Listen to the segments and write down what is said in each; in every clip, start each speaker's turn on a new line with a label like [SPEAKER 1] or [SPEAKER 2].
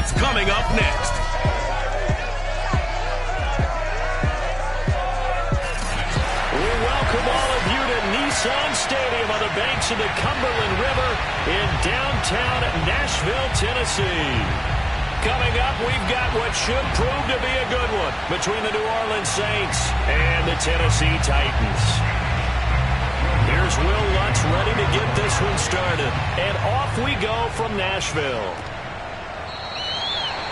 [SPEAKER 1] It's coming up next.
[SPEAKER 2] We welcome all of you to Nissan Stadium on the banks of the Cumberland River in downtown Nashville, Tennessee. Coming up, we've got what should prove to be a good one between the New Orleans Saints and the Tennessee Titans. Here's Will Lutz ready to get this one started. And off we go from Nashville.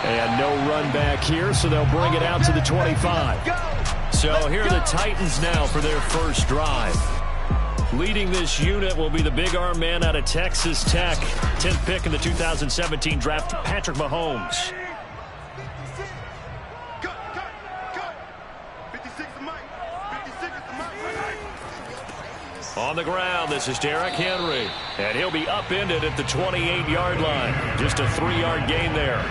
[SPEAKER 2] And no run back here, so they'll bring it out to the 25. So here are the Titans now for their first drive. Leading this unit will be the big arm man out of Texas Tech. 10th pick in the 2017 draft, Patrick Mahomes. On the ground, this is Derrick Henry. And he'll be upended at the 28-yard line. Just a 3-yard gain there.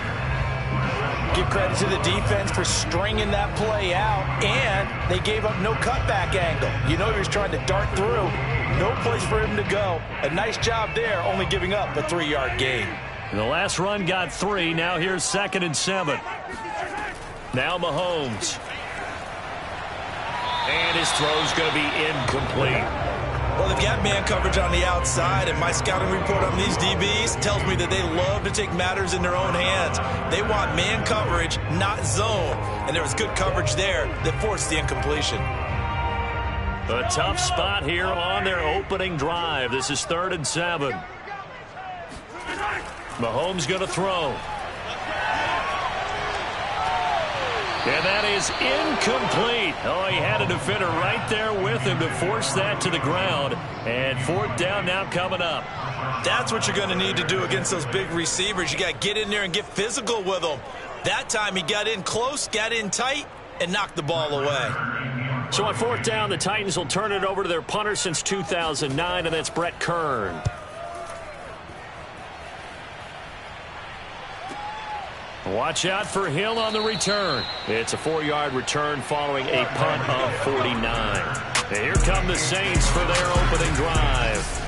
[SPEAKER 3] Give credit to the defense for stringing that play out, and they gave up no cutback angle. You know he was trying to dart through. No place for him to go. A nice job there, only giving up a 3-yard gain.
[SPEAKER 2] And the last run got 3. Now here's 2nd and 7. Now Mahomes. And his throw's going to be incomplete.
[SPEAKER 3] Well, they've got man coverage on the outside, and my scouting report on these DBs tells me that they love to take matters in their own hands. They want man coverage, not zone. And there was good coverage there that forced the incompletion.
[SPEAKER 2] A tough spot here on their opening drive. This is 3rd and 7. Mahomes going to throw. And that is incomplete. Oh, he had a defender right there with him to force that to the ground. And 4th down now coming up.
[SPEAKER 3] That's what you're going to need to do against those big receivers. You got to get in there and get physical with them. That time he got in close, got in tight, and knocked the ball away.
[SPEAKER 2] So on 4th down, the Titans will turn it over to their punter since 2009, and that's Brett Kern. Watch out for Hill on the return. It's a 4-yard return following a punt of 49. And here come the Saints for their opening drive.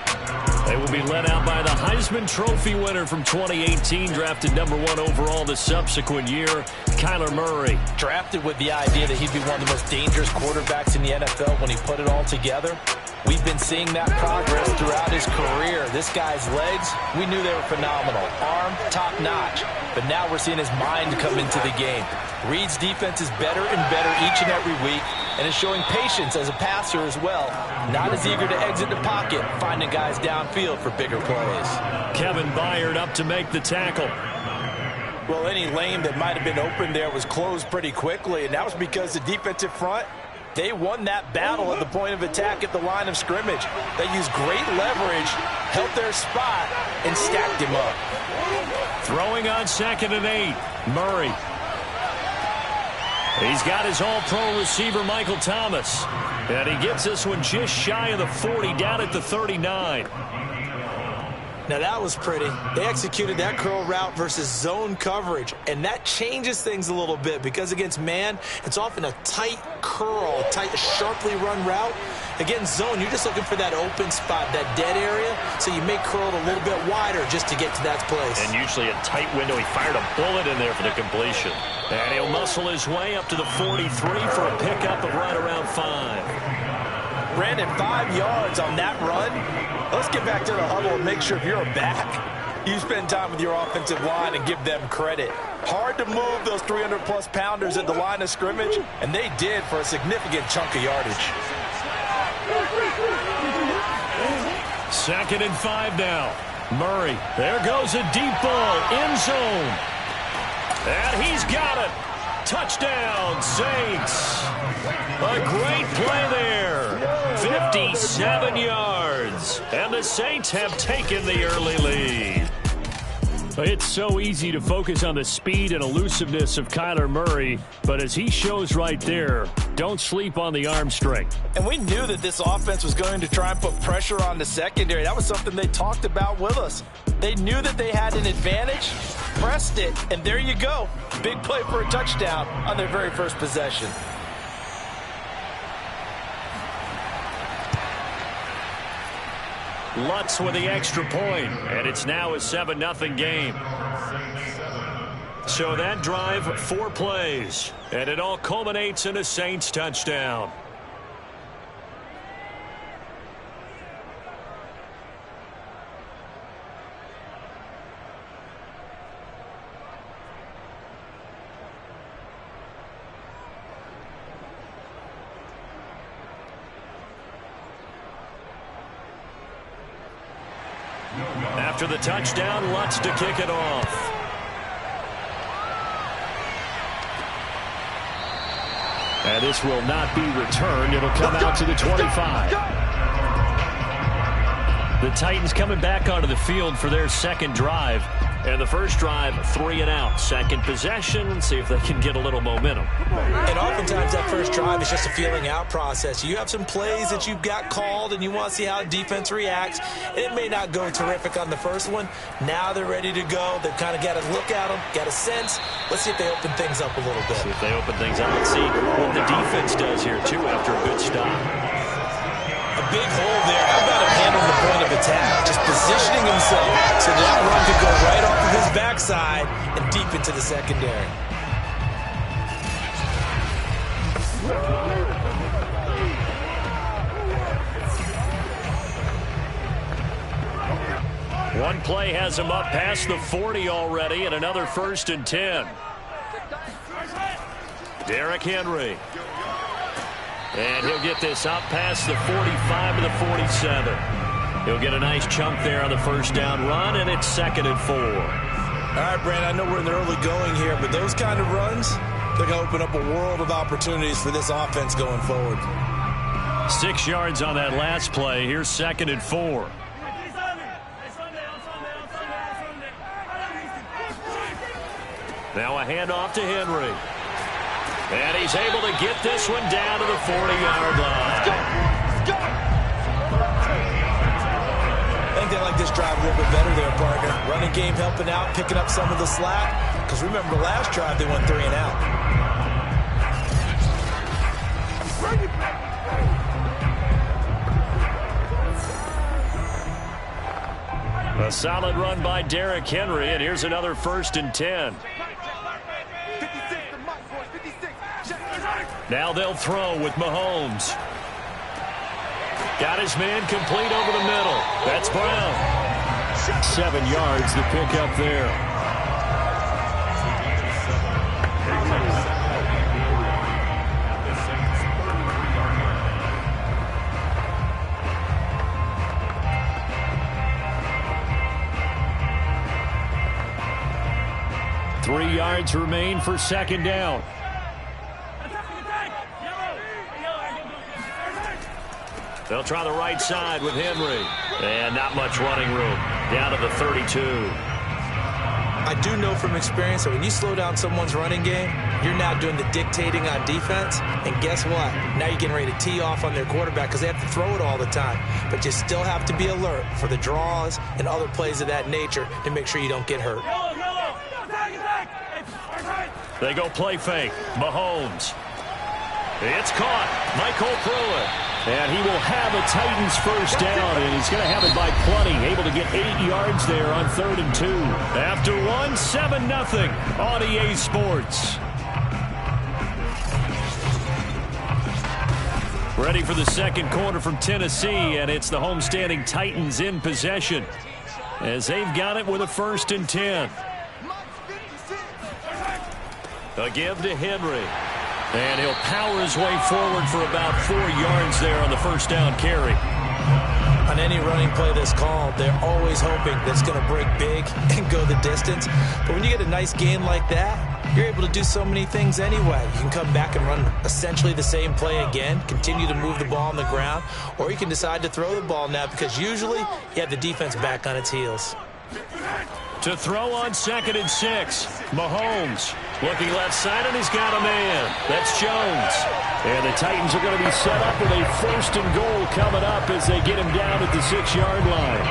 [SPEAKER 2] They will be led out by the Heisman Trophy winner from 2018, drafted #1 overall the subsequent year, Kyler Murray.
[SPEAKER 3] Drafted with the idea that he'd be one of the most dangerous quarterbacks in the NFL when he put it all together. We've been seeing that progress throughout his career. This guy's legs, we knew they were phenomenal. Arm, top-notch. But now we're seeing his mind come into the game. Reed's defense is better and better each and every week, and is showing patience as a passer as well. Not as eager to exit the pocket, finding guys downfield for bigger plays.
[SPEAKER 2] Kevin Byard up to make the tackle.
[SPEAKER 3] Well, any lane that might have been open there was closed pretty quickly, and that was because the defensive front, they won that battle at the point of attack at the line of scrimmage. They used great leverage, held their spot, and stacked him up.
[SPEAKER 2] Throwing on 2nd and 8. Murray. He's got his all-pro receiver, Michael Thomas. And he gets this one just shy of the 40, down at the 39.
[SPEAKER 3] Now that was pretty. They executed that curl route versus zone coverage, and that changes things a little bit because against man, it's often a tight curl, tight, sharply run route. Against zone, you're just looking for that open spot, that dead area, so you may curl it a little bit wider just to get to that place.
[SPEAKER 2] And usually a tight window. He fired a bullet in there for the completion. And he'll muscle his way up to the 43 for a pickup of right around 5.
[SPEAKER 3] Brandon, 5 yards on that run. Let's get back to the huddle and make sure if you're back, you spend time with your offensive line and give them credit. Hard to move those 300-plus pounders at the line of scrimmage, and they did for a significant chunk of yardage.
[SPEAKER 2] 2nd and 5 now. Murray. There goes a deep ball. End zone. And he's got it. Touchdown, Saints. A great play there. 57 yards. And the Saints have taken the early lead. It's so easy to focus on the speed and elusiveness of Kyler Murray, but as he shows right there, don't sleep on the arm strength.
[SPEAKER 3] And we knew that this offense was going to try and put pressure on the secondary. That was something they talked about with us. They knew that they had an advantage, pressed it, and there you go. Big play for a touchdown on their very first possession.
[SPEAKER 2] Lutz with the extra point, and it's now a 7-0 game. So that drive, 4 plays, and it all culminates in a Saints touchdown. After the touchdown, Lutz to kick it off. And this will not be returned. It'll come out to the 25. The Titans coming back onto the field for their second drive. And the first drive, 3 and out. Second possession, see if they can get a little momentum.
[SPEAKER 3] And oftentimes that first drive is just a feeling out process. You have some plays that you've got called and you want to see how the defense reacts. It may not go terrific on the first one. Now they're ready to go. They've kind of got to look at them, got a sense. Let's see if they open things up a little bit.
[SPEAKER 2] See if they open things up. Let's see what the defense does here, too, after a good stop.
[SPEAKER 3] A big hole there. How about him handling the point of attack? Just positioning himself so that run could go right off of his backside and deep into the secondary.
[SPEAKER 2] One play has him up past the 40 already, and another 1st and 10. Derrick Henry. And he'll get this up past the 45 to the 47. He'll get a nice chunk there on the first down run, and it's 2nd and 4.
[SPEAKER 3] All right, Brandon, I know we're in the early going here, but those kind of runs, they're going to open up a world of opportunities for this offense going forward.
[SPEAKER 2] 6 yards on that last play. Here's 2nd and 4. Now a handoff to Henry. And he's able to get this one down to the 40-yard line.
[SPEAKER 3] I think they like this drive a little bit better there, partner. Running game helping out, picking up some of the slack. Because remember, the last drive they went 3 and out.
[SPEAKER 2] A solid run by Derrick Henry, and here's another 1st and 10. Now they'll throw with Mahomes. Got his man complete over the middle. That's Brown. 7 yards the pick up there. Three yards remain for 2nd down. They'll try the right side with Henry. And not much running room. Down to the 32.
[SPEAKER 3] I do know from experience that when you slow down someone's running game, you're now doing the dictating on defense. And guess what? Now you're getting ready to tee off on their quarterback because they have to throw it all the time. But you still have to be alert for the draws and other plays of that nature to make sure you don't get hurt.
[SPEAKER 2] They go play fake. Mahomes. It's caught. Michael Pruitt. And he will have a Titans first down, and he's going to have it by plenty. Able to get 8 yards there on 3rd and 2. After one, 7-0 on EA Sports. Ready for the second quarter from Tennessee, and it's the homestanding Titans in possession as they've got it with a 1st and 10. A give to Henry. And he'll power his way forward for about 4 yards there on the first down carry.
[SPEAKER 3] On any running play that's called, they're always hoping that it's going to break big and go the distance. But when you get a nice game like that, you're able to do so many things anyway. You can come back and run essentially the same play again, continue to move the ball on the ground, or you can decide to throw the ball now because usually you have the defense back on its heels.
[SPEAKER 2] To throw on 2nd and 6, Mahomes looking left side, and he's got a man. That's Jones. And the Titans are going to be set up with a 1st and goal coming up as they get him down at the 6-yard line.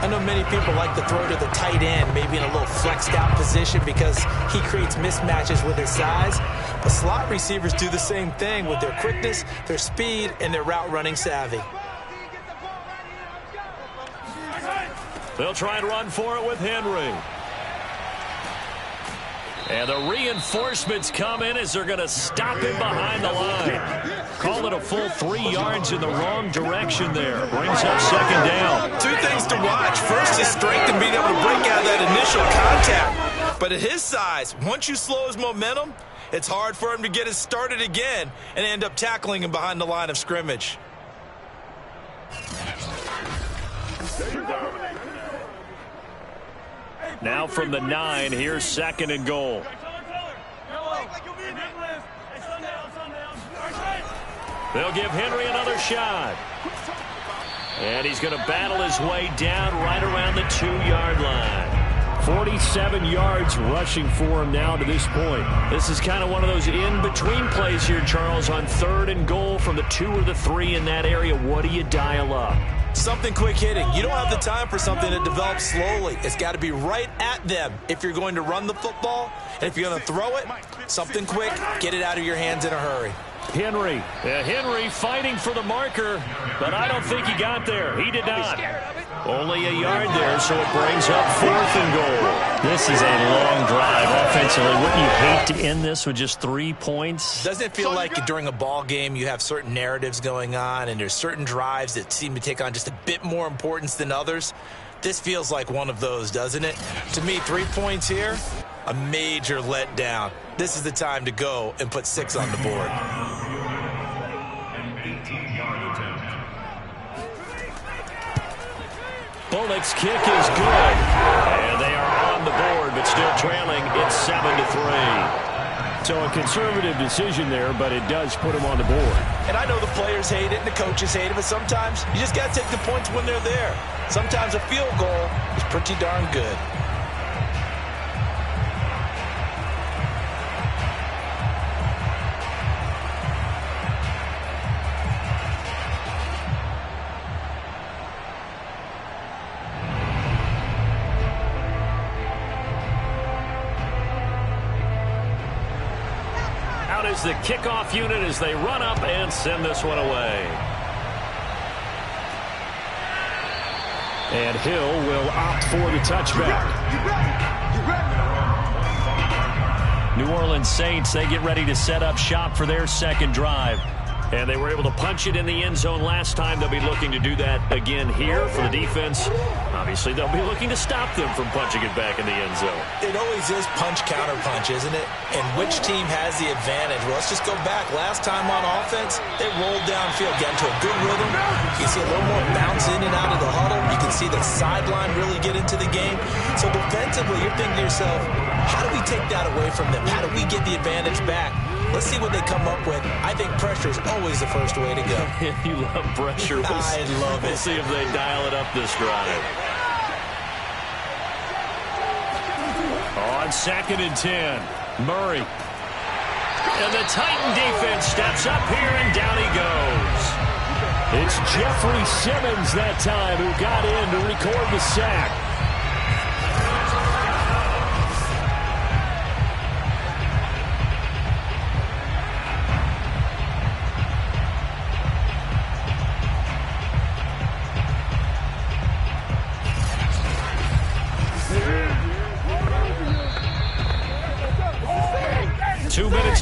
[SPEAKER 3] I know many people like to throw to the tight end, maybe in a little flexed out position because he creates mismatches with his size. But slot receivers do the same thing with their quickness, their speed, and their route running savvy.
[SPEAKER 2] They'll try and run for it with Henry. And the reinforcements come in as they're going to stop him behind the line. Call it a full 3 yards in the wrong direction there. Brings up second down.
[SPEAKER 3] 2 things to watch. First, his strength and being able to break out of that initial contact. But at his size, once you slow his momentum, it's hard for him to get it started again and end up tackling him behind the line of scrimmage.
[SPEAKER 2] Now from the 9, here's second and goal. They'll give Henry another shot. And he's going to battle his way down right around the 2-yard line. 47 yards rushing for him now to this point. This is kind of one of those in-between plays here, Charles, on 3rd and goal from the 2 or the 3 in that area. What do you dial up?
[SPEAKER 3] Something quick hitting. You don't have the time for something that develops slowly. It's got to be right at them if you're going to run the football. And if you're going to throw it, something quick, get it out of your hands in a hurry.
[SPEAKER 2] Henry fighting for the marker, but I don't think he got there. He did not. Only a yard there, so it brings up 4th and goal. This is a long drive offensively. Wouldn't you hate to end this with just 3 points?
[SPEAKER 3] Doesn't it feel like during a ball game you have certain narratives going on and there's certain drives that seem to take on just a bit more importance than others? This feels like one of those, doesn't it? To me, 3 points here, a major letdown. This is the time to go and put 6 on the board.
[SPEAKER 2] Bullock's kick is good. And they are on the board, but still trailing. It's 7-3. So a conservative decision there, but it does put him on the board.
[SPEAKER 3] And I know the players hate it and the coaches hate it, but sometimes you just got to take the points when they're there. Sometimes a field goal is pretty darn good.
[SPEAKER 2] The kickoff unit as they run up and send this one away. And Hill will opt for the touchback. New Orleans Saints, they get ready to set up shop for their second drive. And they were able to punch it in the end zone last time. They'll be looking to do that again here for the defense. Obviously, they'll be looking to stop them from punching it back in the end zone.
[SPEAKER 3] It always is punch-counter-punch, isn't it? And which team has the advantage? Well, let's just go back. Last time on offense, they rolled downfield, got into a good rhythm. You can see a little more bounce in and out of the huddle. You can see the sideline really get into the game. So defensively, you're thinking to yourself, how do we take that away from them? How do we get the advantage back? Let's see what they come up with. I think pressure is always the first way to go.
[SPEAKER 2] You love pressure.
[SPEAKER 3] I love it.
[SPEAKER 2] We'll see if they dial it up this drive. On 2nd and 10, Murray. And the Titan defense steps up here, and down he goes. It's Jeffrey Simmons that time who got in to record the sack.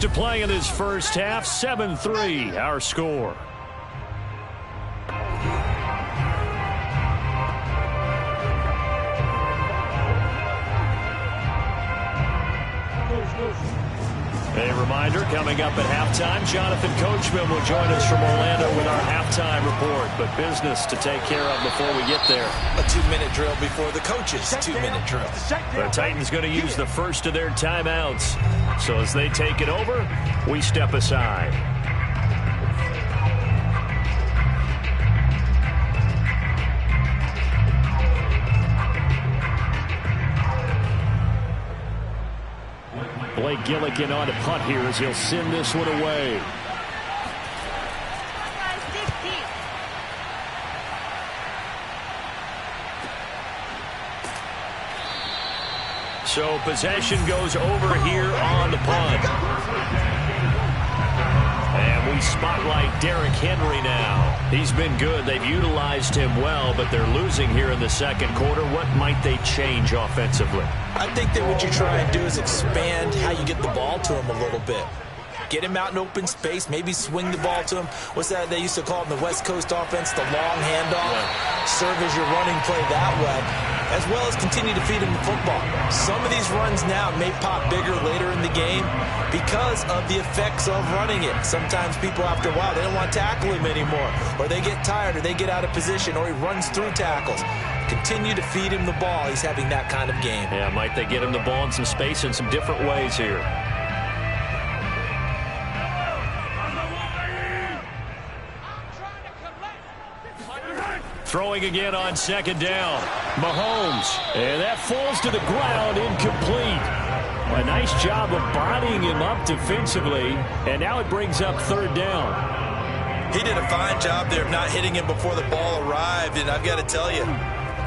[SPEAKER 2] To play in this first half, 7-3, our score. A reminder, coming up at halftime, Jonathan Coachman will join us from Orlando with our halftime report. But business to take care of before we get there.
[SPEAKER 3] A 2-minute drill before the coaches' 2-minute drill.
[SPEAKER 2] The Titans going to use the first of their timeouts. So as they take it over, we step aside. Blake Gillikin on to punt here as he'll send this one away. So possession goes over here on the punt. And we spotlight Derrick Henry now. He's been good. They've utilized him well, but they're losing here in the second quarter. What might they change offensively?
[SPEAKER 3] I think that what you try and do is expand how you get the ball to him a little bit. Get him out in open space, maybe swing the ball to him. What's that they used to call it in the West Coast offense, the long handoff? Yeah. Serve as your running play that way, as well as continue to feed him the football. Some of these runs now may pop bigger later in the game because of the effects of running it. Sometimes people, after a while, they don't want to tackle him anymore, or they get tired, or they get out of position, or he runs through tackles. Continue to feed him the ball. He's having that kind of game.
[SPEAKER 2] Yeah, might they get him the ball in some space in some different ways here. Throwing again on second down. Mahomes. And that falls to the ground, incomplete. A nice job of bodying him up defensively. And now it brings up third down.
[SPEAKER 3] He did a fine job there of not hitting him before the ball arrived. And I've got to tell you,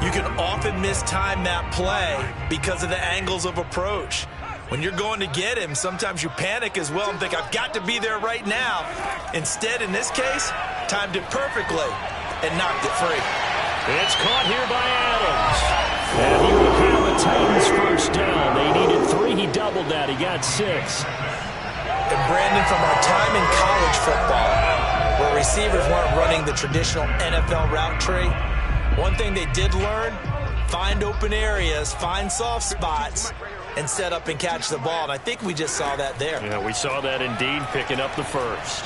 [SPEAKER 3] you can often mistime that play because of the angles of approach. When you're going to get him, sometimes you panic as well and think, I've got to be there right now. Instead, in this case, timed it perfectly and knocked it free.
[SPEAKER 2] It's caught here by Adams. And he will have a Titans first down. They needed 3. He doubled that. He got 6.
[SPEAKER 3] And Brandon, from our time in college football, where receivers weren't running the traditional NFL route tree, one thing they did learn, find open areas, find soft spots, and set up and catch the ball. And I think we just saw that there.
[SPEAKER 2] Yeah, we saw that indeed, picking up the first.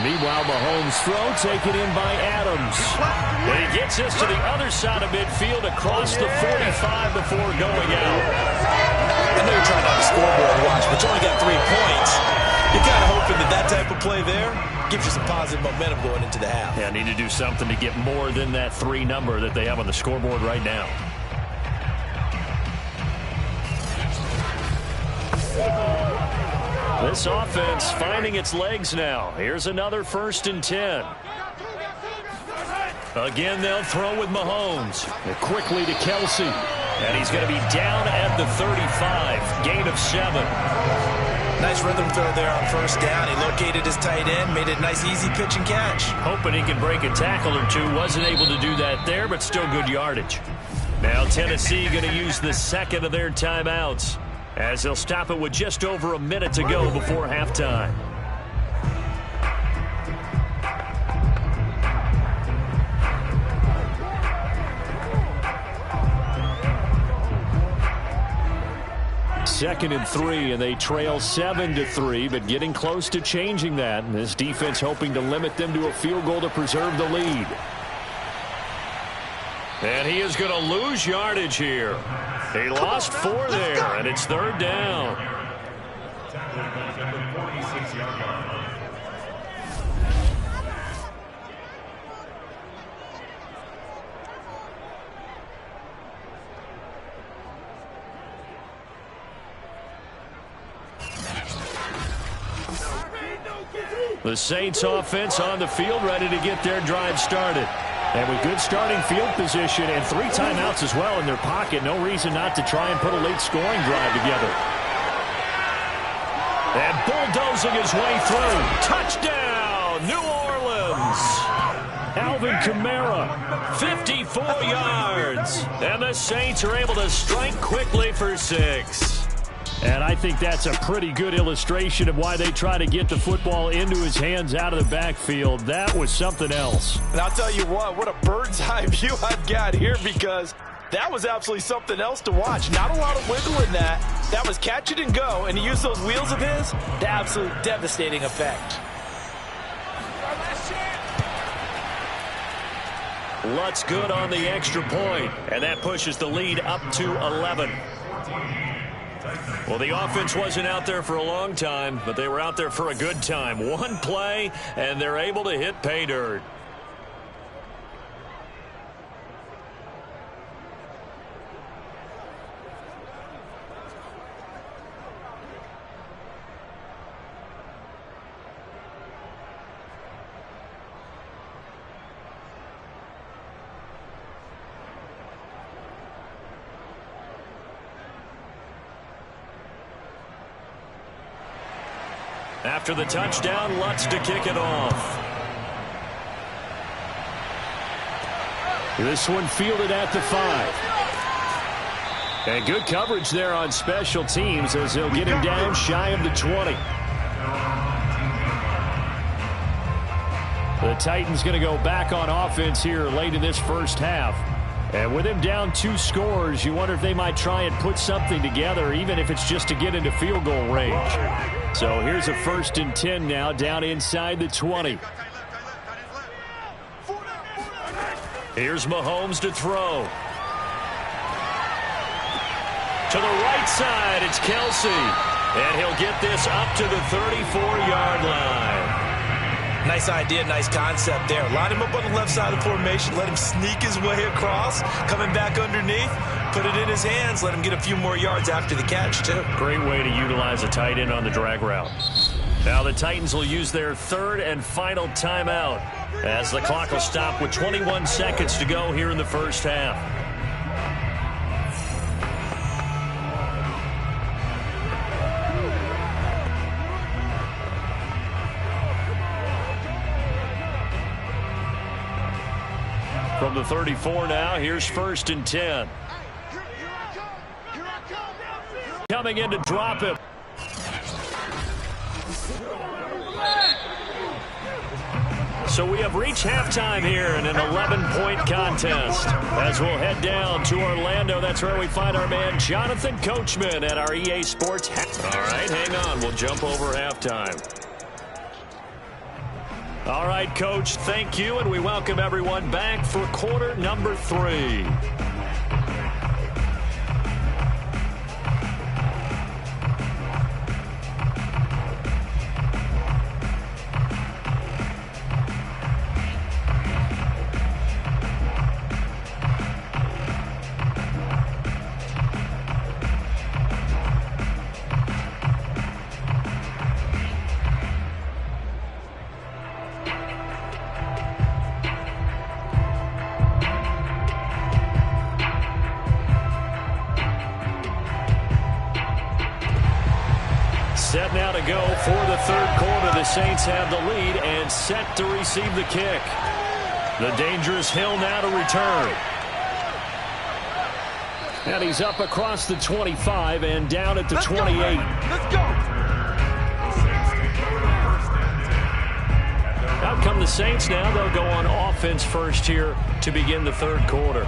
[SPEAKER 2] Meanwhile, Mahomes' throw taken in by Adams. And he gets this to the other side of midfield across the 45 before going out.
[SPEAKER 3] I know you're trying not to scoreboard watch, but you only got 3 points. You're kind of hoping that that type of play there gives you some positive momentum going into the half.
[SPEAKER 2] Yeah, need to do something to get more than that 3 number that they have on the scoreboard right now. This offense finding its legs now. Here's another 1st and 10. Again, they'll throw with Mahomes. And quickly to Kelsey. And he's going to be down at the 35. Gain of 7.
[SPEAKER 3] Nice rhythm throw there on first down. He located his tight end, made it a nice easy pitch and catch.
[SPEAKER 2] Hoping he can break a tackle or two. Wasn't able to do that there, but still good yardage. Now Tennessee going to use the second of their timeouts, as they'll stop it with just over a minute to go before halftime. Second and 3, and they trail 7-3, but getting close to changing that. And this defense hoping to limit them to a field goal to preserve the lead. And he is going to lose yardage here. He lost 4 there, and it's third down. The Saints offense on the field, ready to get their drive started. And with good starting field position and 3 timeouts as well in their pocket, no reason not to try and put a late scoring drive together. And bulldozing his way through. Touchdown, New Orleans. Alvin Kamara, 54 yards. And the Saints are able to strike quickly for 6. And I think that's a pretty good illustration of why they try to get the football into his hands out of the backfield. That was something else.
[SPEAKER 3] And I'll tell you what a bird's eye view I've got here, because that was absolutely something else to watch. Not a lot of wiggle in that. That was catch it and go, and he used those wheels of his to absolute devastating effect.
[SPEAKER 2] Lutz good on the extra point, and that pushes the lead up to 11. Well, the offense wasn't out there for a long time, but they were out there for a good time. 1 play, and they're able to hit pay dirt. After the touchdown, Lutz to kick it off. This one fielded at the 5. And good coverage there on special teams as they'll get him down shy of the 20. The Titans going to go back on offense here late in this first half. And with him down 2 scores, you wonder if they might try and put something together, even if it's just to get into field goal range. So here's a 1st and 10 now, down inside the 20. Here's Mahomes to throw. To the right side, it's Kelsey. And he'll get this up to the 34-yard line.
[SPEAKER 3] Nice idea, nice concept there. Line him up on the left side of the formation. Let him sneak his way across. Coming back underneath. Put it in his hands. Let him get a few more yards after the catch, too.
[SPEAKER 2] Great way to utilize a tight end on the drag route. Now the Titans will use their 3rd and final timeout as the clock will stop with 21 seconds to go here in the first half. From the 34 now, here's 1st and 10. Coming in to drop him. So we have reached halftime here in an 11-point contest. As we'll head down to Orlando, that's where we find our man Jonathan Coachman at our EA Sports. All right, hang on. We'll jump over halftime. All right, Coach, thank you, and we welcome everyone back for quarter number 3. Set now to go for the 3rd quarter. The Saints have the lead and set to receive the kick. The dangerous Hill now to return. And he's up across the 25 and down at the 28.
[SPEAKER 1] Let's go.
[SPEAKER 2] Out come the Saints now. They'll go on offense first here to begin the 3rd quarter.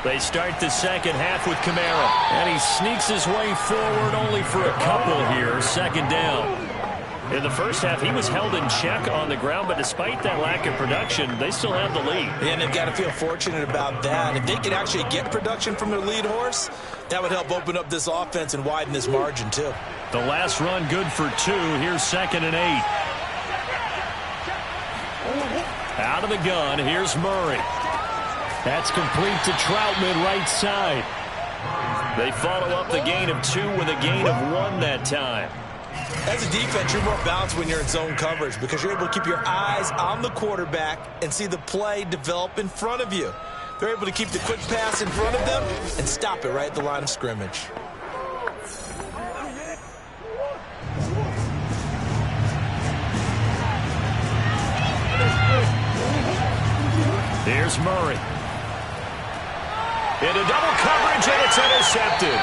[SPEAKER 2] They start the second half with Kamara, and he sneaks his way forward only for a couple here, 2nd down. In the first half, he was held in check on the ground, but despite that lack of production, they still have the lead.
[SPEAKER 3] And they've got to feel fortunate about that. If they can actually get production from their lead horse, that would help open up this offense and widen this margin, too.
[SPEAKER 2] The last run good for 2. Here's 2nd and 8. Out of the gun, here's Murray. That's complete to Troutman, right side. They follow up the gain of 2 with a gain of 1 that time.
[SPEAKER 3] As a defense, you're more balanced when you're in zone coverage because you're able to keep your eyes on the quarterback and see the play develop in front of you. They're able to keep the quick pass in front of them and stop it right at the line of scrimmage.
[SPEAKER 2] Here's Murray. Into double coverage, and it's intercepted.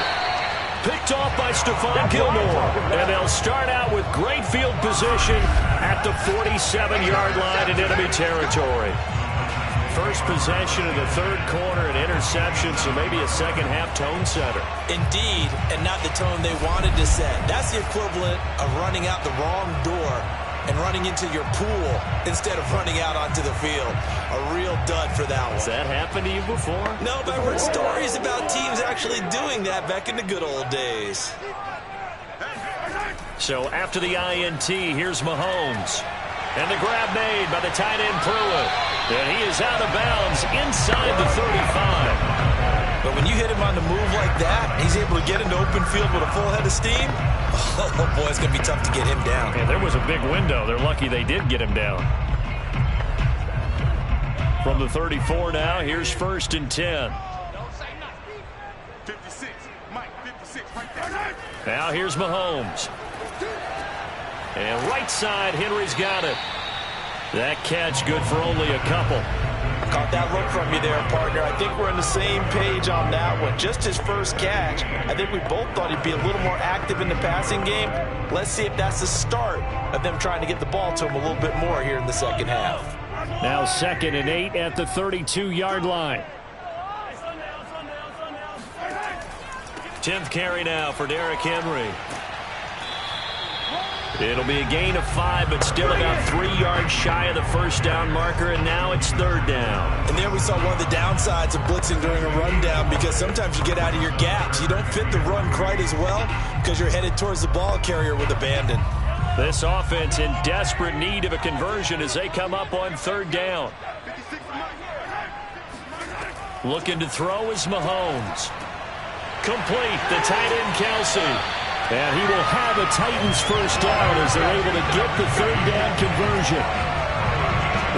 [SPEAKER 2] Picked off by Stephon Gilmore. And they'll start out with great field position at the 47-yard line in enemy territory. First possession of the 3rd quarter, an interception, so maybe a second-half tone setter.
[SPEAKER 3] Indeed, and not the tone they wanted to set. That's the equivalent of running out the wrong door and running into your pool instead of running out onto the field. A real dud for that one.
[SPEAKER 2] Has that happened to you before?
[SPEAKER 3] No, but I've heard stories about teams actually doing that back in the good old days.
[SPEAKER 2] So after the INT, here's Mahomes. And the grab made by the tight end Pruitt. And he is out of bounds inside the 35.
[SPEAKER 3] But when you hit him on the move like that, he's able to get into open field with a full head of steam. Oh, boy, it's going to be tough to get him down.
[SPEAKER 2] And there was a big window. They're lucky they did get him down. From the 34 now, here's 1st and 10.
[SPEAKER 1] 56, Mike, 56, right there.
[SPEAKER 2] Now here's Mahomes. And right side, Henry's got it. That catch good for only a couple.
[SPEAKER 3] Caught that look from you there, partner. I think we're on the same page on that one. Just his first catch. I think we both thought he'd be a little more active in the passing game. Let's see if that's the start of them trying to get the ball to him a little bit more here in the second half.
[SPEAKER 2] Now 2nd and 8 at the 32-yard line. 10th carry now for Derrick Henry. It'll be a gain of 5, but still about 3 yards shy of the first down marker, and now it's 3rd down.
[SPEAKER 3] And there we saw one of the downsides of blitzing during a rundown, because sometimes you get out of your gaps. You don't fit the run quite as well because you're headed towards the ball carrier with abandon.
[SPEAKER 2] This offense in desperate need of a conversion as they come up on 3rd down. Looking to throw is Mahomes. Complete, the tight end Kelsey. And he will have a Titans first down as they're able to get the 3rd down conversion.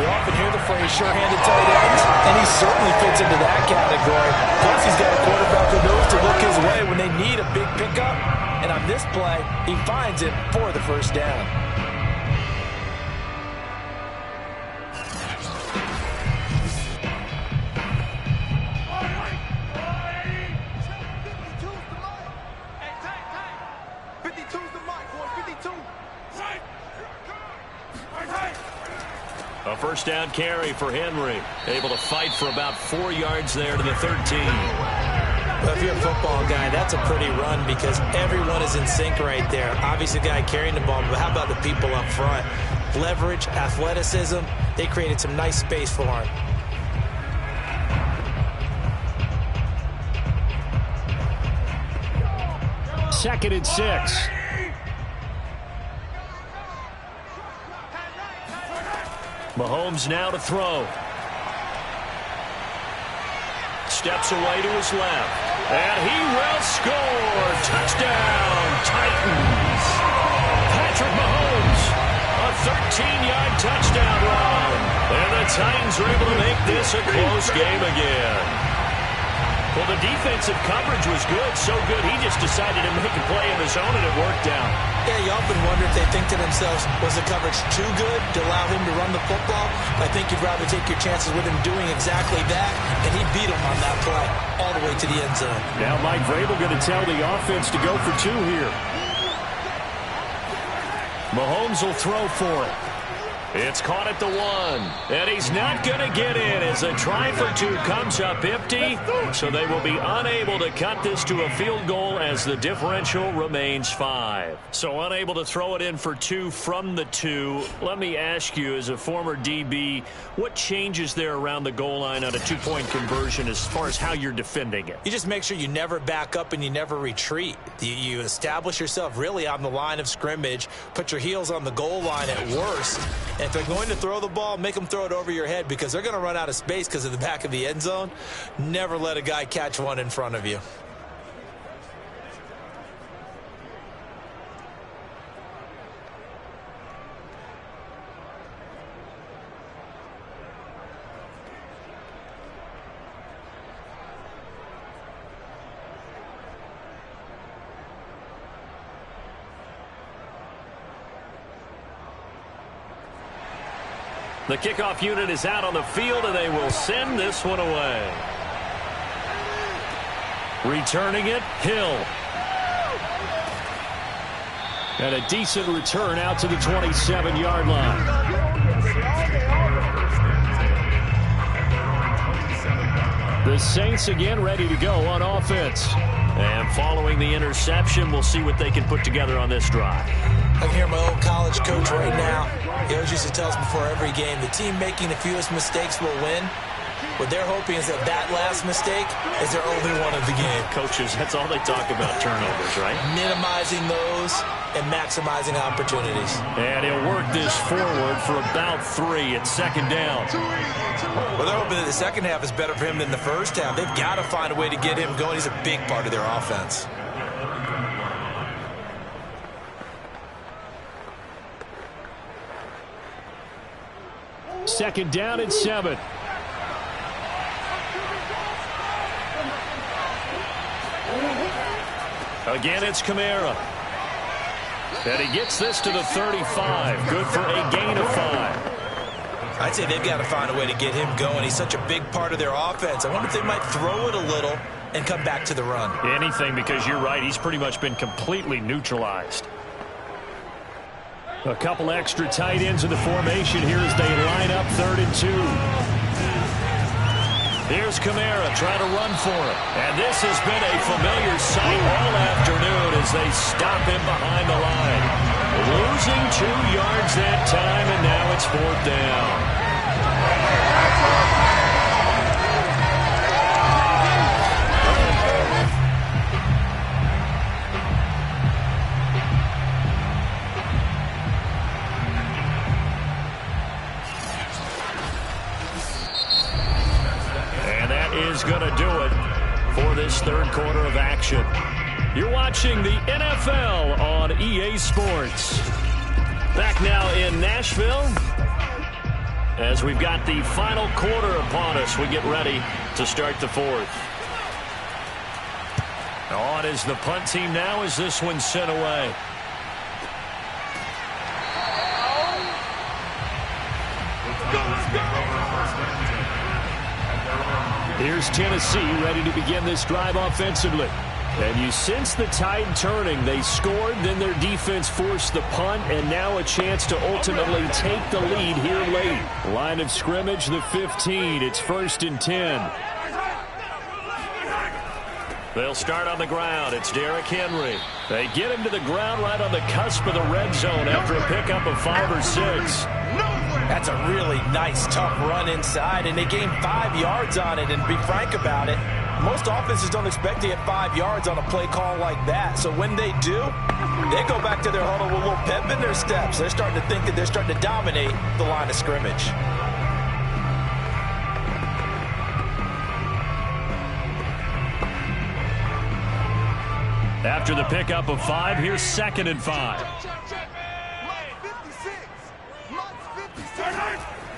[SPEAKER 3] We often hear the phrase sure-handed tight ends, and he certainly fits into that category. Plus, he's got a quarterback who knows to look his way when they need a big pickup. And on this play, he finds it for the first down.
[SPEAKER 2] A first down carry for Henry. Able to fight for about 4 yards there to the 13.
[SPEAKER 3] Well, if you're a football guy, that's a pretty run because everyone is in sync right there. Obviously, the guy carrying the ball, but how about the people up front? Leverage, athleticism, they created some nice space for him.
[SPEAKER 2] Second and 6. Mahomes now to throw. Steps away to his left. And he will score. Touchdown, Titans. Patrick Mahomes, a 13-yard touchdown run. And the Titans are able to make this a close game again. Well, the defensive coverage was good, so good he just decided to make a play in the zone, and it worked out.
[SPEAKER 3] Yeah, you often wonder if they think to themselves, was the coverage too good to allow him to run the football? I think you'd rather take your chances with him doing exactly that, and he beat him on that play all the way to the end zone.
[SPEAKER 2] Now Mike Vrabel going to tell the offense to go for 2 here. Mahomes will throw for it. It's caught at the 1, and he's not going to get in as a try for 2 comes up empty, so they will be unable to cut this to a field goal as the differential remains 5. So unable to throw it in for 2 from the 2. Let me ask you, as a former DB, what changes there around the goal line on a 2-point conversion as far as how you're defending it?
[SPEAKER 3] You just make sure you never back up and you never retreat. You establish yourself really on the line of scrimmage, put your heels on the goal line at worst. And if they're going to throw the ball, make them throw it over your head because they're going to run out of space because of the back of the end zone. Never let a guy catch one in front of you.
[SPEAKER 2] The kickoff unit is out on the field, and they will send this one away. Returning it, Hill. And a decent return out to the 27-yard line. The Saints again ready to go on offense. And following the interception, we'll see what they can put together on this drive.
[SPEAKER 3] I can hear my old college coach right now. He always used to tell us before every game, the team making the fewest mistakes will win. What they're hoping is that last mistake is their only one of the game.
[SPEAKER 2] Coaches, that's all they talk about, turnovers, right?
[SPEAKER 3] Minimizing those and maximizing opportunities.
[SPEAKER 2] And he'll work this forward for about 3 at 2nd down.
[SPEAKER 3] Well, they're hoping that the second half is better for him than the first half. They've got to find a way to get him going. He's a big part of their offense.
[SPEAKER 2] Second down and 7. Again, it's Kamara. And he gets this to the 35. Good for a gain of 5.
[SPEAKER 3] I'd say they've got to find a way to get him going. He's such a big part of their offense. I wonder if they might throw it a little and come back to the run.
[SPEAKER 2] Anything, because you're right. He's pretty much been completely neutralized. A couple extra tight ends in the formation here as they line up 3rd and 2. Here's Kamara trying to run for it. And this has been a familiar sight all afternoon as they stop him behind the line. Losing 2 yards that time, and now it's 4th down. Is going to do it for this 3rd quarter of action. You're watching the NFL on EA Sports. Back now in Nashville as we've got the final quarter upon us. We get ready to start the 4th. On is the punt team now as this one's sent away. Here's Tennessee ready to begin this drive offensively. And you sense the tide turning. They scored, then their defense forced the punt, and now a chance to ultimately take the lead here late. Line of scrimmage, the 15. It's 1st and 10. They'll start on the ground. It's Derrick Henry. They get him to the ground right on the cusp of the red zone after a pickup of 5 or 6.
[SPEAKER 3] That's a really nice, tough run inside, and they gained 5 yards on it. And to be frank about it, most offenses don't expect to get 5 yards on a play call like that. So when they do, they go back to their huddle with a little pep in their steps. They're starting to think that they're starting to dominate the line of scrimmage.
[SPEAKER 2] After the pickup of 5, here's 2nd and 5.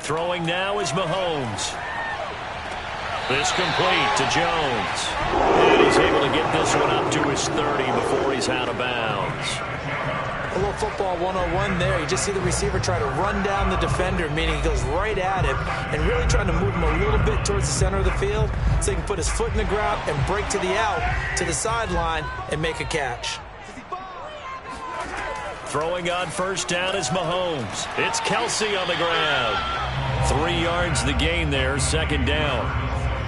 [SPEAKER 2] Throwing now is Mahomes. This complete to Jones. And he's able to get this one up to his 30 before he's out of bounds.
[SPEAKER 3] A little football 101 there. You just see the receiver try to run down the defender, meaning he goes right at him and really trying to move him a little bit towards the center of the field so he can put his foot in the ground and break to the out, to the sideline, and make a catch.
[SPEAKER 2] Throwing on 1st down is Mahomes. It's Kelsey on the ground. 3 yards the gain there, 2nd down.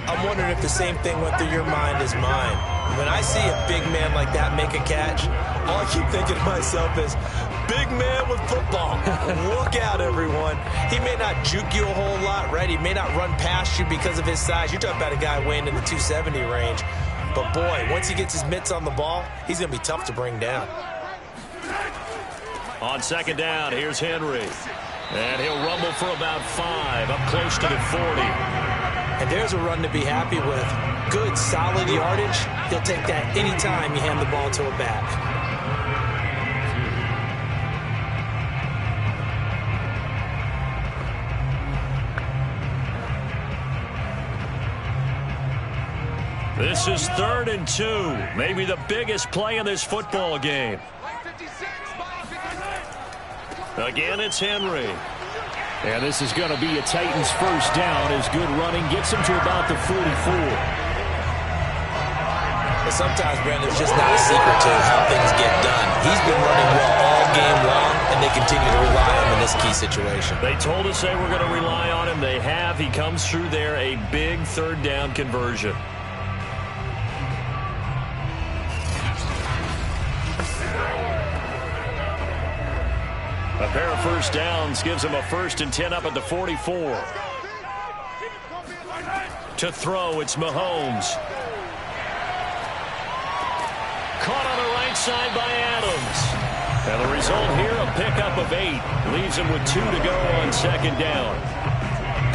[SPEAKER 3] I'm wondering if the same thing went through your mind as mine. When I see a big man like that make a catch, all I keep thinking to myself is, big man with football. Look out, everyone. He may not juke you a whole lot, right? He may not run past you because of his size. You're talking about a guy weighing in the 270 range. But, boy, once he gets his mitts on the ball, he's going to be tough to bring down.
[SPEAKER 2] On 2nd down, here's Henry. And he'll rumble for about 5, up close to the 40.
[SPEAKER 3] And there's a run to be happy with. Good, solid yardage. He'll take that anytime you hand the ball to a back.
[SPEAKER 2] This is 3rd and 2. Maybe the biggest play in this football game. Again, it's Henry. And this is going to be a Titans 1st down as good running gets him to about the 44.
[SPEAKER 3] But sometimes, Brandon, it's just not a secret to how things get done. He's been running well all game long, and they continue to rely on him in this key situation.
[SPEAKER 2] They told us they were going to rely on him. They have. He comes through there, a big 3rd down conversion. A pair of 1st downs gives him a 1st and 10 up at the 44. To throw, it's Mahomes. Caught on the right side by Adams. And the result here, a pickup of 8. Leaves him with 2 to go on 2nd down.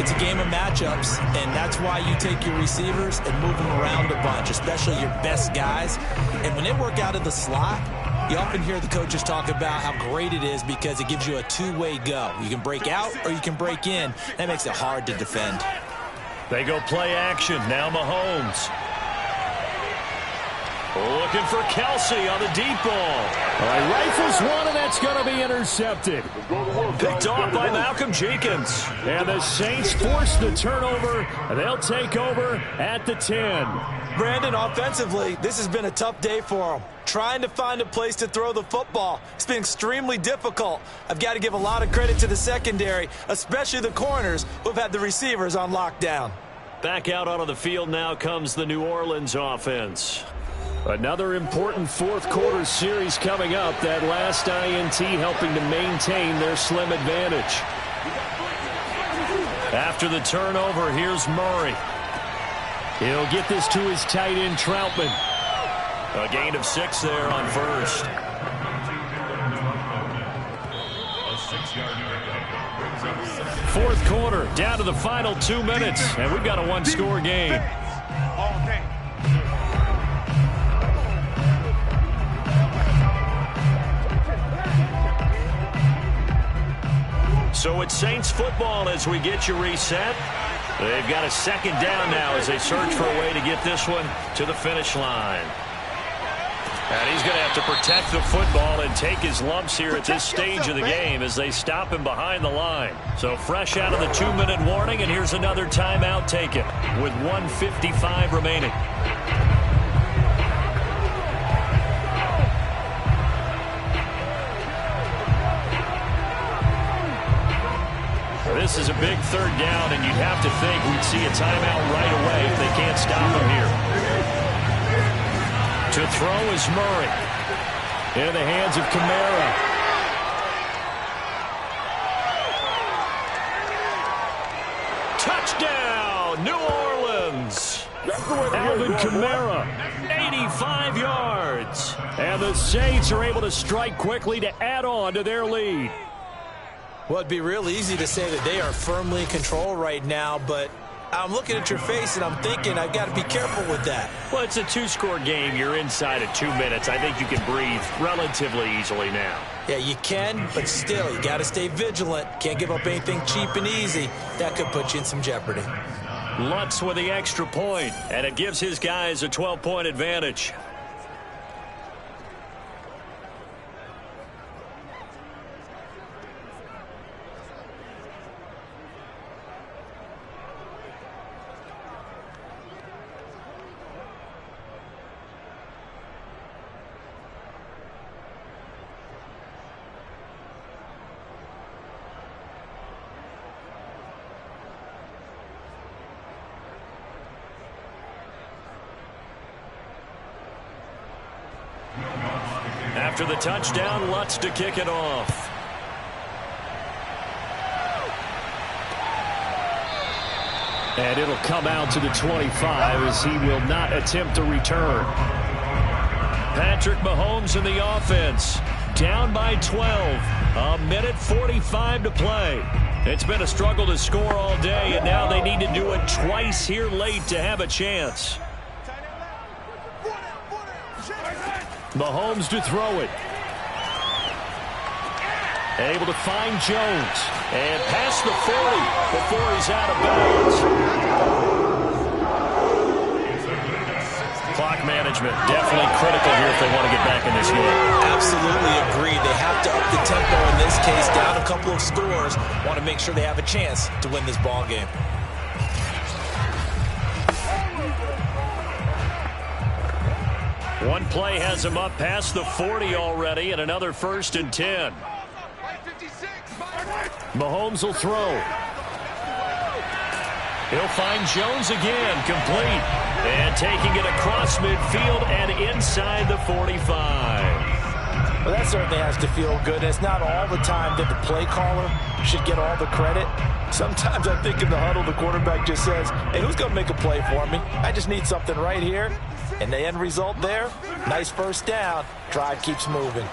[SPEAKER 3] It's a game of matchups, and that's why you take your receivers and move them around a bunch, especially your best guys. And when they work out of the slot, You often hear the coaches talk about how great it is because it gives you a two-way go. You can break out or you can break in. That makes it hard to defend.
[SPEAKER 2] They go play action. Now Mahomes. Looking for Kelsey on the deep ball.
[SPEAKER 4] Rifles one, and that's going to be intercepted.
[SPEAKER 2] Picked off by Malcolm Jenkins.
[SPEAKER 4] And the Saints force the turnover. They'll take over at the 10.
[SPEAKER 3] Brandon, offensively, this has been a tough day for them. Trying to find a place to throw the football. It's been extremely difficult. I've got to give a lot of credit to the secondary, especially the corners who have had the receivers on lockdown.
[SPEAKER 2] Back out onto the field now comes the New Orleans offense.
[SPEAKER 4] Another important fourth quarter series coming up. That last INT helping to maintain their slim advantage.
[SPEAKER 2] After the turnover, here's Murray.
[SPEAKER 4] He'll get this to his tight end, Troutman.
[SPEAKER 2] A gain of 6 there on first.
[SPEAKER 4] Fourth quarter, down to the final 2 minutes, and we've got a one-score game.
[SPEAKER 2] So it's Saints football as we get you reset. They've got a second down now as they search for a way to get this one to the finish line. And he's going to have to protect the football and take his lumps here at this stage of the game as they stop him behind the line. So fresh out of the 2-minute warning, and here's another timeout taken with 1:55 remaining. This is a big third down, and you'd have to think we'd see a timeout right away if they can't stop him here. To throw is Murray.
[SPEAKER 4] In the hands of Kamara.
[SPEAKER 2] Touchdown, New Orleans.
[SPEAKER 4] Alvin Kamara.
[SPEAKER 2] 85 yards.
[SPEAKER 4] And the Saints are able to strike quickly to add on to their lead.
[SPEAKER 3] Well, it'd be real easy to say that they are firmly in control right now, but I'm looking at your face and I'm thinking I've got to be careful with that.
[SPEAKER 2] Well, it's a 2-score game. You're inside of 2 minutes. I think you can breathe relatively easily now.
[SPEAKER 3] Yeah, you can, but still, you got to stay vigilant. Can't give up anything cheap and easy. That could put you in some jeopardy.
[SPEAKER 2] Lutz with the extra point, and it gives his guys a 12-point advantage. After the touchdown, Lutz to kick it off.
[SPEAKER 4] And it'll come out to the 25 as he will not attempt to return.
[SPEAKER 2] Patrick Mahomes in the offense. Down by 12. 1:45 to play. It's been a struggle to score all day, and now they need to do it twice here late to have a chance.
[SPEAKER 4] Mahomes to throw it. Able to find Jones.
[SPEAKER 2] And past the 40 before he's out of bounds. Clock management definitely critical here if they want to get back in this game.
[SPEAKER 3] Absolutely agreed. They have to up the tempo in this case, down a couple of scores. Want to make sure they have a chance to win this ball game.
[SPEAKER 2] One play has him up past the 40 already, and another 1st and 10.
[SPEAKER 4] Mahomes will throw.
[SPEAKER 2] He'll find Jones again, complete. And taking it across midfield and inside the 45.
[SPEAKER 3] Well, that certainly has to feel good. And it's not all the time that the play caller should get all the credit. Sometimes I think in the huddle, the quarterback just says, hey, who's going to make a play for me? I just need something right here. And the end result there, nice first down. Drive keeps moving.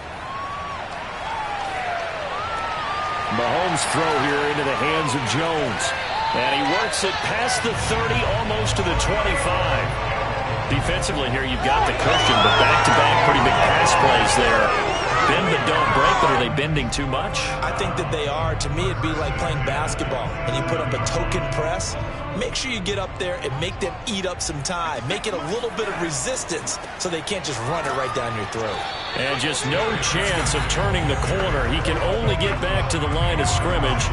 [SPEAKER 4] Mahomes throw here into the hands of Jones.
[SPEAKER 2] And he works it past the 30, almost to the 25. Defensively here, you've got the cushion, but back-to-back pretty big pass plays there. Bend but don't break, but are they bending too much?
[SPEAKER 3] I think that they are. To me, it'd be like playing basketball, and you put up a token press. Make sure you get up there and make them eat up some time. Make it a little bit of resistance so they can't just run it right down your throat.
[SPEAKER 2] And just no chance of turning the corner. He can only get back to the line of scrimmage.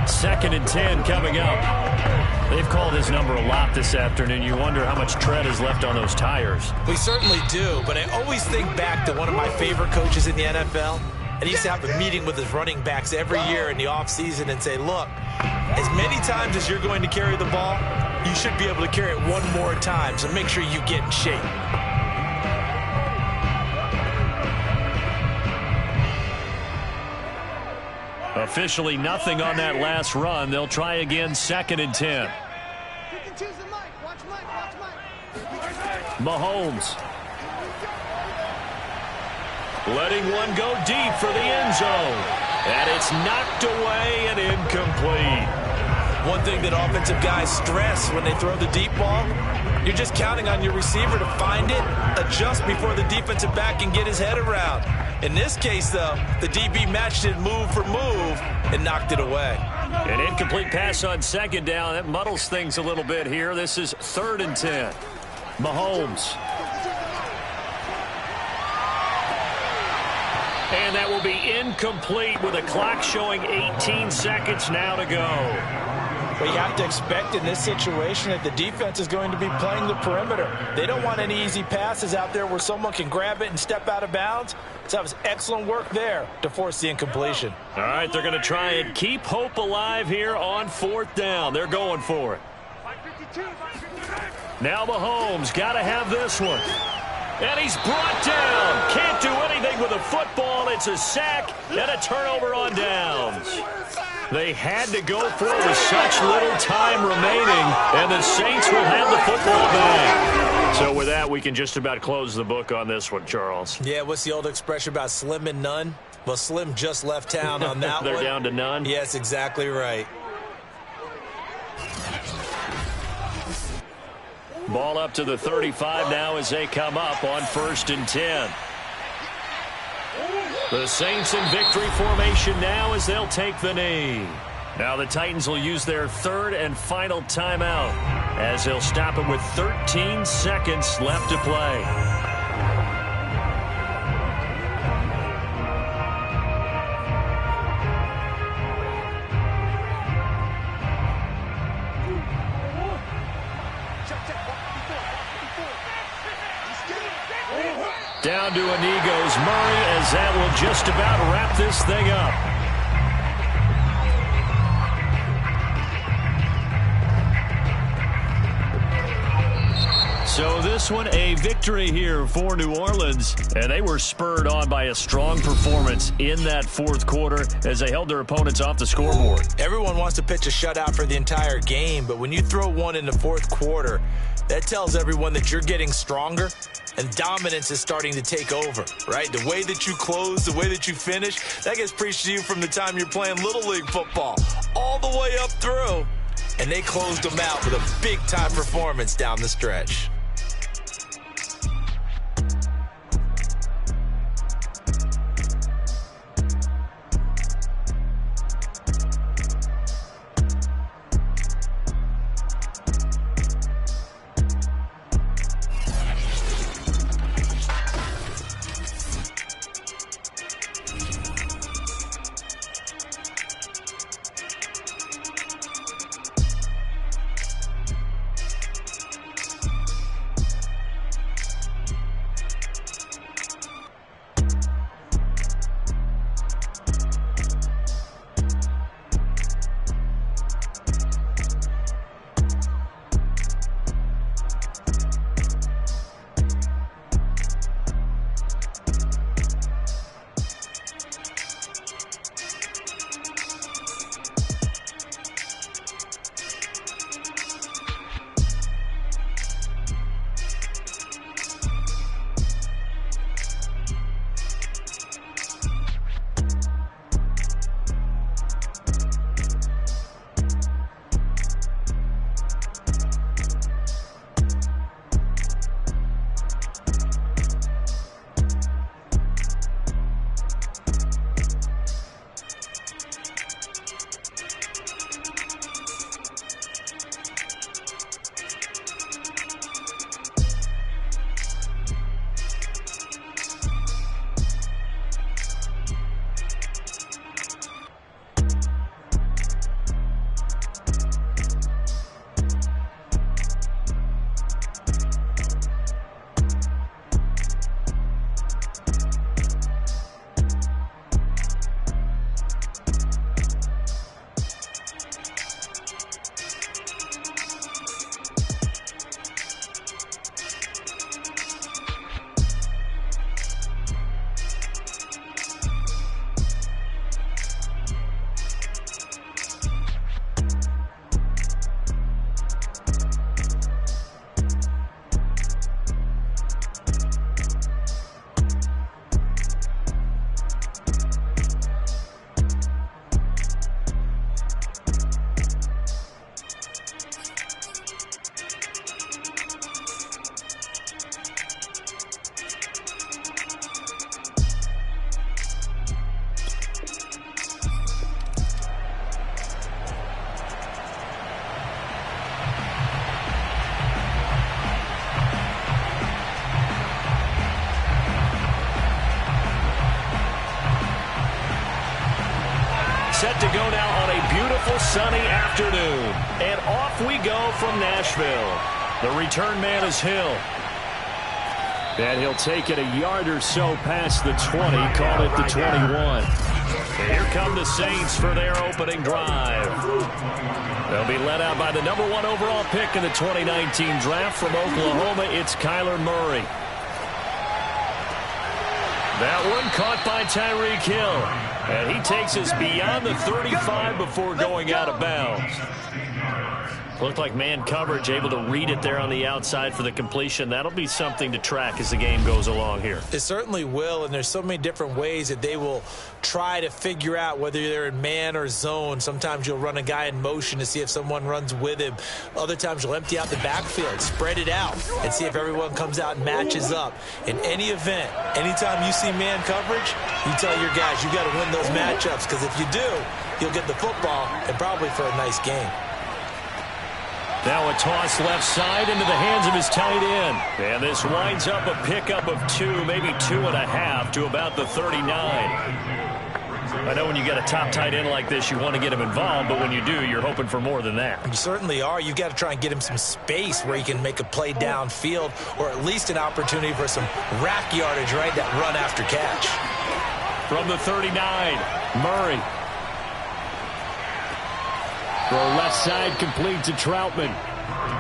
[SPEAKER 2] 2nd and 10 coming up. They've called his number a lot this afternoon. You wonder how much tread is left on those tires.
[SPEAKER 3] We certainly do, but I always think back to one of my favorite coaches in the NFL. And he used to have a meeting with his running backs every year in the offseason and say, look, as many times as you're going to carry the ball, you should be able to carry it one more time, so make sure you get in shape.
[SPEAKER 2] Officially nothing on that last run. They'll try again, 2nd and 10. Mahomes. Letting one go deep for the end zone. And it's knocked away and incomplete.
[SPEAKER 3] One thing that offensive guys stress when they throw the deep ball, you're just counting on your receiver to find it, adjust before the defensive back can get his head around. In this case, though, the DB matched it move for move and knocked it away.
[SPEAKER 2] An incomplete pass on 2nd down. That muddles things a little bit here. This is 3rd and 10. Mahomes. And that will be incomplete with a clock showing 18 seconds now to go.
[SPEAKER 3] But you have to expect in this situation that the defense is going to be playing the perimeter. They don't want any easy passes out there where someone can grab it and step out of bounds. So that was excellent work there to force the incompletion.
[SPEAKER 2] All right, they're going to try and keep hope alive here on 4th down. They're going for it. Now Mahomes got to have this one. And he's brought down. Can't do anything with a football. It's a sack and a turnover on downs. They had to go for it with such little time remaining, and the Saints will have the football back. So with that, we can just about close the book on this one, Charles.
[SPEAKER 3] Yeah, what's the old expression about slim and none? Well, Slim just left town on that
[SPEAKER 2] They're
[SPEAKER 3] one.
[SPEAKER 2] down to none?
[SPEAKER 3] Yes, exactly right.
[SPEAKER 2] Ball up to the 35 now as they come up on 1st and 10. The Saints in victory formation now as they'll take the knee. Now the Titans will use their 3rd and final timeout as they'll stop it with 13 seconds left to play. Down to a knee goes Murray as that will just about wrap this thing up. So this one a victory here for New Orleans, and they were spurred on by a strong performance in that 4th quarter as they held their opponents off the scoreboard.
[SPEAKER 3] Everyone wants to pitch a shutout for the entire game, but when you throw one in the 4th quarter, that tells everyone that you're getting stronger and dominance is starting to take over, right? The way that you close, the way that you finish, that gets preached to you from the time you're playing Little League football all the way up through. And they closed them out with a big-time performance down the stretch.
[SPEAKER 2] set to go now on a beautiful sunny afternoon. And off we go from Nashville. The return man is Hill. And he'll take it a yard or so past the 20, call it the 21. And here come the Saints for their opening drive. They'll be led out by the number 1 overall pick in the 2019 draft from Oklahoma. It's Kyler Murray. That one caught by Tyreek Hill. And he takes us beyond the 35 before going out of bounds. Looked like man coverage, able to read it there on the outside for the completion. That'll be something to track as the game goes along here.
[SPEAKER 3] It certainly will, and there's so many different ways that they will try to figure out whether they're in man or zone. Sometimes you'll run a guy in motion to see if someone runs with him. Other times you'll empty out the backfield, spread it out, and see if everyone comes out and matches up. In any event, anytime you see man coverage, you tell your guys you got to win those matchups, because if you do, you'll get the football and probably for a nice game.
[SPEAKER 2] Now a toss left side into the hands of his tight end. And this winds up a pickup of 2, maybe 2.5 to about the 39. I know when you get a top tight end like this, you want to get him involved, but when you do, you're hoping for more than that.
[SPEAKER 3] You certainly are. You've got to try and get him some space where he can make a play downfield, or at least an opportunity for some rack yardage, right? That run after catch.
[SPEAKER 2] From the 39, Murray. Throw left side complete to Troutman.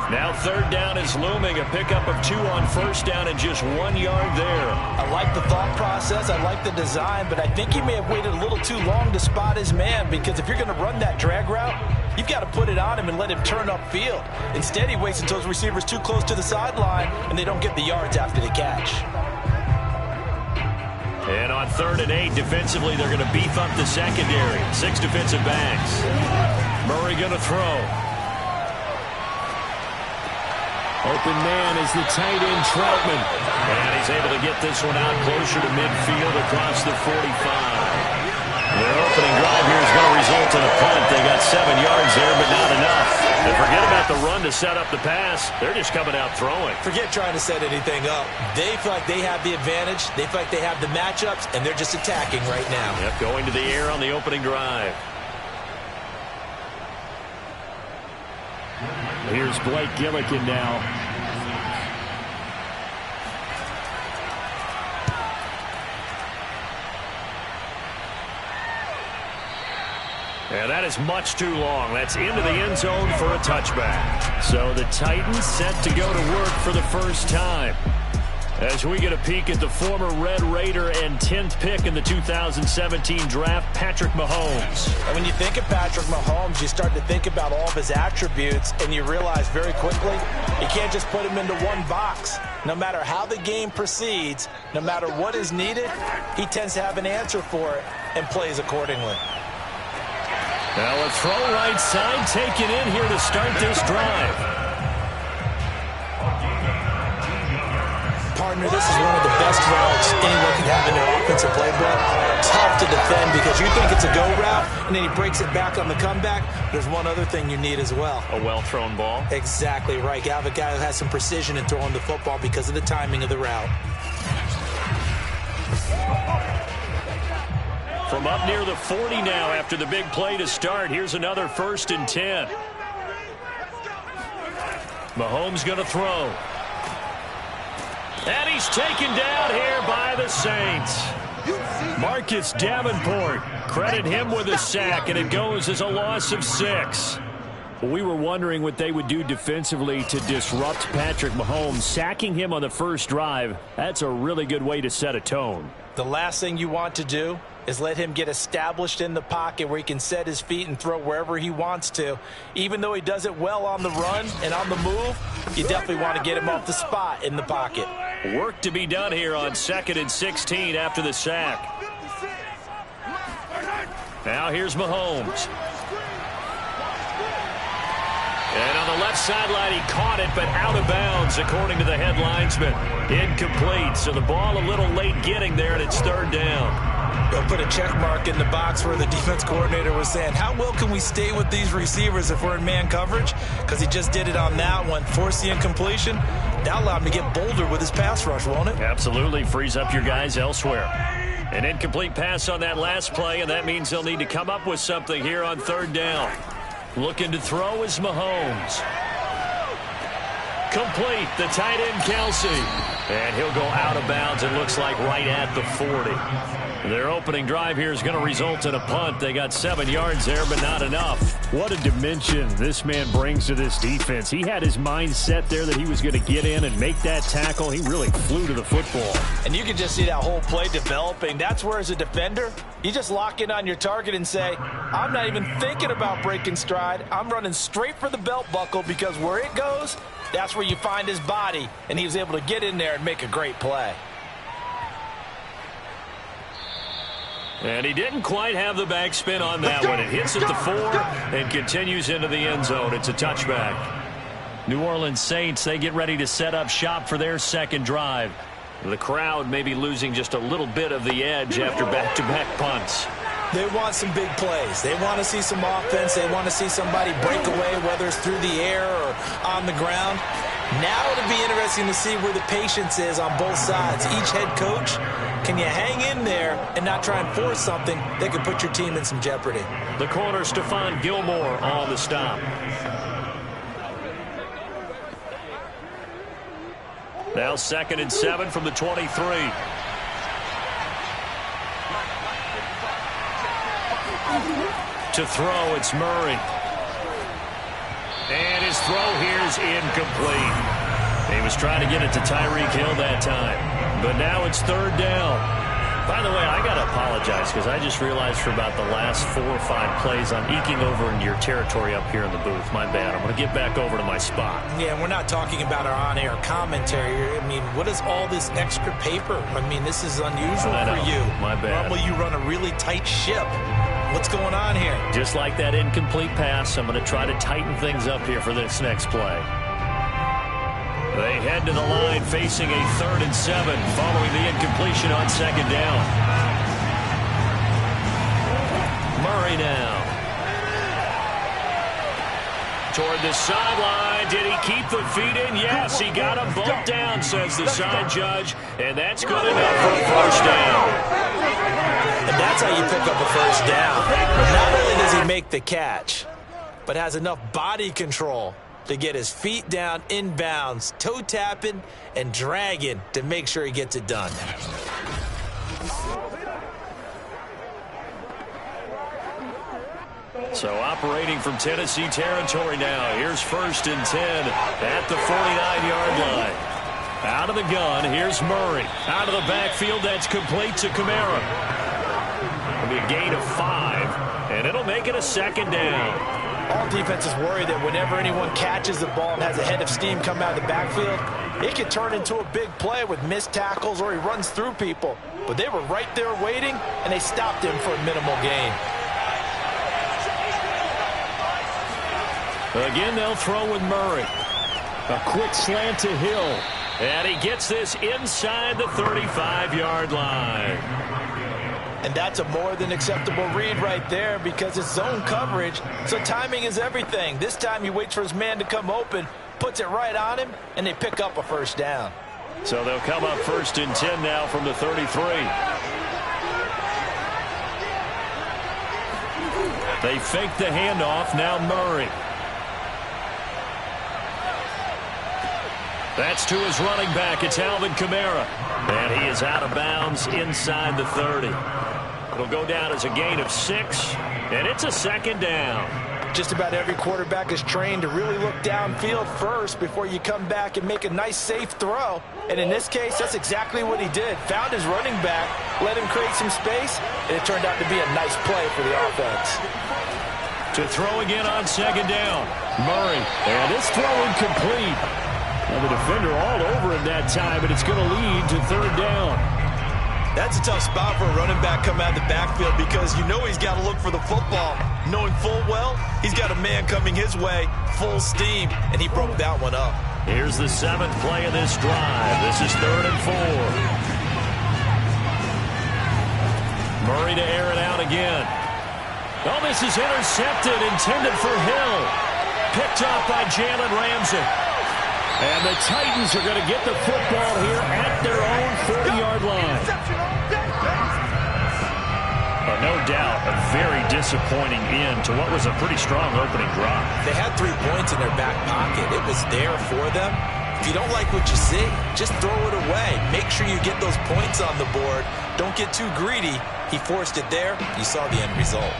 [SPEAKER 2] Now third down is looming. A pickup of 2 on first down and just 1 yard there.
[SPEAKER 3] I like the thought process. I like the design, but I think he may have waited a little too long to spot his man, because if you're going to run that drag route, you've got to put it on him and let him turn upfield. Instead, he waits until his receiver's too close to the sideline, and they don't get the yards after the catch.
[SPEAKER 2] And on 3rd and 8, defensively, they're going to beef up the secondary. 6 defensive backs. Murray going to throw. Open man is the tight end, Troutman. And he's able to get this one out closer to midfield across the 45. Their opening drive here is going to result in a punt. They got 7 yards there, but not enough. And forget about the run to set up the pass. They're just coming out throwing.
[SPEAKER 3] Forget trying to set anything up. They feel like they have the advantage. They feel like they have the matchups, and they're just attacking right now.
[SPEAKER 2] Yep, going to the air on the opening drive.
[SPEAKER 4] Here's Blake Gillikin now.
[SPEAKER 2] And that is much too long. That's into the end zone for a touchback. So the Titans set to go to work for the first time. As we get a peek at the former Red Raider and 10th pick in the 2017 draft, Patrick Mahomes.
[SPEAKER 3] And when you think of Patrick Mahomes, you start to think about all of his attributes, and you realize very quickly you can't just put him into one box. No matter how the game proceeds, no matter what is needed, he tends to have an answer for it and plays accordingly.
[SPEAKER 2] Now a throw right side taken in here to start this drive.
[SPEAKER 3] Partner, this is one of the best routes anyone can have in their offensive playbook. Tough to defend because you think it's a go route, and then he breaks it back on the comeback. There's one other thing you need as well.
[SPEAKER 2] A well-thrown ball.
[SPEAKER 3] Exactly right. You have a guy who has some precision in throwing the football because of the timing of the route.
[SPEAKER 2] From up near the 40 now after the big play to start. Here's another 1st and 10. Mahomes going to throw. And he's taken down here by the Saints. Marcus Davenport, credit him with a sack, and it goes as a loss of 6.
[SPEAKER 4] We were wondering what they would do defensively to disrupt Patrick Mahomes. Sacking him on the first drive, that's a really good way to set a tone.
[SPEAKER 3] The last thing you want to do is let him get established in the pocket where he can set his feet and throw wherever he wants to. Even though he does it well on the run and on the move, you definitely want to get him off the spot in the pocket.
[SPEAKER 2] Work to be done here on 2nd and 16 after the sack. Now here's Mahomes. And on the left sideline, he caught it, but out of bounds, according to the head linesman. Incomplete, so the ball a little late getting there, and it's 3rd down.
[SPEAKER 3] They'll put a check mark in the box where the defense coordinator was saying, how well can we stay with these receivers if we're in man coverage? Because he just did it on that one. Force the incompletion. That'll allow him to get bolder with his pass rush, won't it?
[SPEAKER 2] Absolutely. Frees up your guys elsewhere.
[SPEAKER 4] An incomplete pass on that last play, and that means they'll need to come up with something here on third down. Looking to throw is Mahomes. Complete, the tight end Kelsey. And he'll go out of bounds, it looks like right at the 40. Their opening drive here is going to result in a punt. They got 7 yards there, but not enough. What a dimension this man brings to this defense. He had his mind set there that he was going to get in and make that tackle. He really flew to the football.
[SPEAKER 3] And you can just see that whole play developing. That's where, as a defender, you just lock in on your target and say, I'm not even thinking about breaking stride. I'm running straight for the belt buckle, because where it goes, that's where you find his body. And he was able to get in there and make a great play.
[SPEAKER 4] And he didn't quite have the backspin on that one. It hits at the 4 and continues into the end zone. It's a touchback. New Orleans Saints, they get ready to set up shop for their second drive. The crowd may be losing just a little bit of the edge after back-to-back punts.
[SPEAKER 3] They want some big plays. They want to see some offense. They want to see somebody break away, whether it's through the air or on the ground. Now it'll be interesting to see where the patience is on both sides. Each head coach, can you hang in there and not try and force something that could put your team in some jeopardy?
[SPEAKER 4] The corner, Stephon Gilmore, on the stop. Now 2nd and 7 from the 23. To throw, it's Murray. And his throw here is incomplete. He was trying to get it to Tyreek Hill that time. But now it's third down. By the way, I got to apologize, because I just realized for about the last 4 or 5 plays, I'm eking over into your territory up here in the booth. My bad. I'm going to get back over to my spot.
[SPEAKER 3] Yeah, we're not talking about our on-air commentary. I mean, what is all this extra paper? I mean, this is unusual for you.
[SPEAKER 4] My bad.
[SPEAKER 3] Normally you run a really tight ship. What's going on here?
[SPEAKER 4] Just like that incomplete pass, I'm going to try to tighten things up here for this next play. They head to the line facing a 3rd and 7 following the incompletion on 2nd down. Murray now. Toward the sideline. Did he keep the feet in? Yes, he got him both down, says the side judge. And that's good enough for a first down.
[SPEAKER 3] And that's how you pick up a first down. Not only does he make the catch, but has enough body control to get his feet down inbounds, toe tapping and dragging to make sure he gets it done.
[SPEAKER 4] So operating from Tennessee territory now. Here's 1st and 10 at the 49-yard line. Out of the gun, here's Murray. Out of the backfield, that's complete to Kamara. It'll be a gain of 5, and it'll make it a 2nd down.
[SPEAKER 3] All defenses worry that whenever anyone catches the ball and has a head of steam come out of the backfield, it could turn into a big play with missed tackles or he runs through people. But they were right there waiting, and they stopped him for a minimal gain.
[SPEAKER 4] Again, they'll throw with Murray. A quick slant to Hill. And he gets this inside the 35-yard line.
[SPEAKER 3] And that's a more than acceptable read right there, because it's zone coverage, so timing is everything. This time he waits for his man to come open, puts it right on him, and they pick up a first down.
[SPEAKER 4] So they'll come up 1st and 10 now from the 33. They fake the handoff, now Murray. That's to his running back. It's Alvin Kamara. And he is out of bounds inside the 30. It'll go down as a gain of 6, and it's a 2nd down.
[SPEAKER 3] Just about every quarterback is trained to really look downfield first before you come back and make a nice, safe throw. And in this case, that's exactly what he did. Found his running back, let him create some space, and it turned out to be a nice play for the offense.
[SPEAKER 4] To throw again on 2nd down. Murray, and this throw incomplete. Now the defender all over him that time, but it's going to lead to 3rd down.
[SPEAKER 3] That's a tough spot for a running back coming out of the backfield, because you know he's got to look for the football, knowing full well he's got a man coming his way, full steam, and he broke that one up.
[SPEAKER 4] Here's the 7th play of this drive. This is 3rd and 4. Murray to air it out again. Oh, this is intercepted, intended for Hill. Picked up by Jalen Ramsey. And the Titans are going to get the football here at their own 40-yard line. no doubt a very disappointing end to what was a pretty strong opening drive.
[SPEAKER 3] They had 3 points in their back pocket. It was there for them. If you don't like what you see, just throw it away. Make sure you get those points on the board. Don't get too greedy. He forced it there. You saw the end result.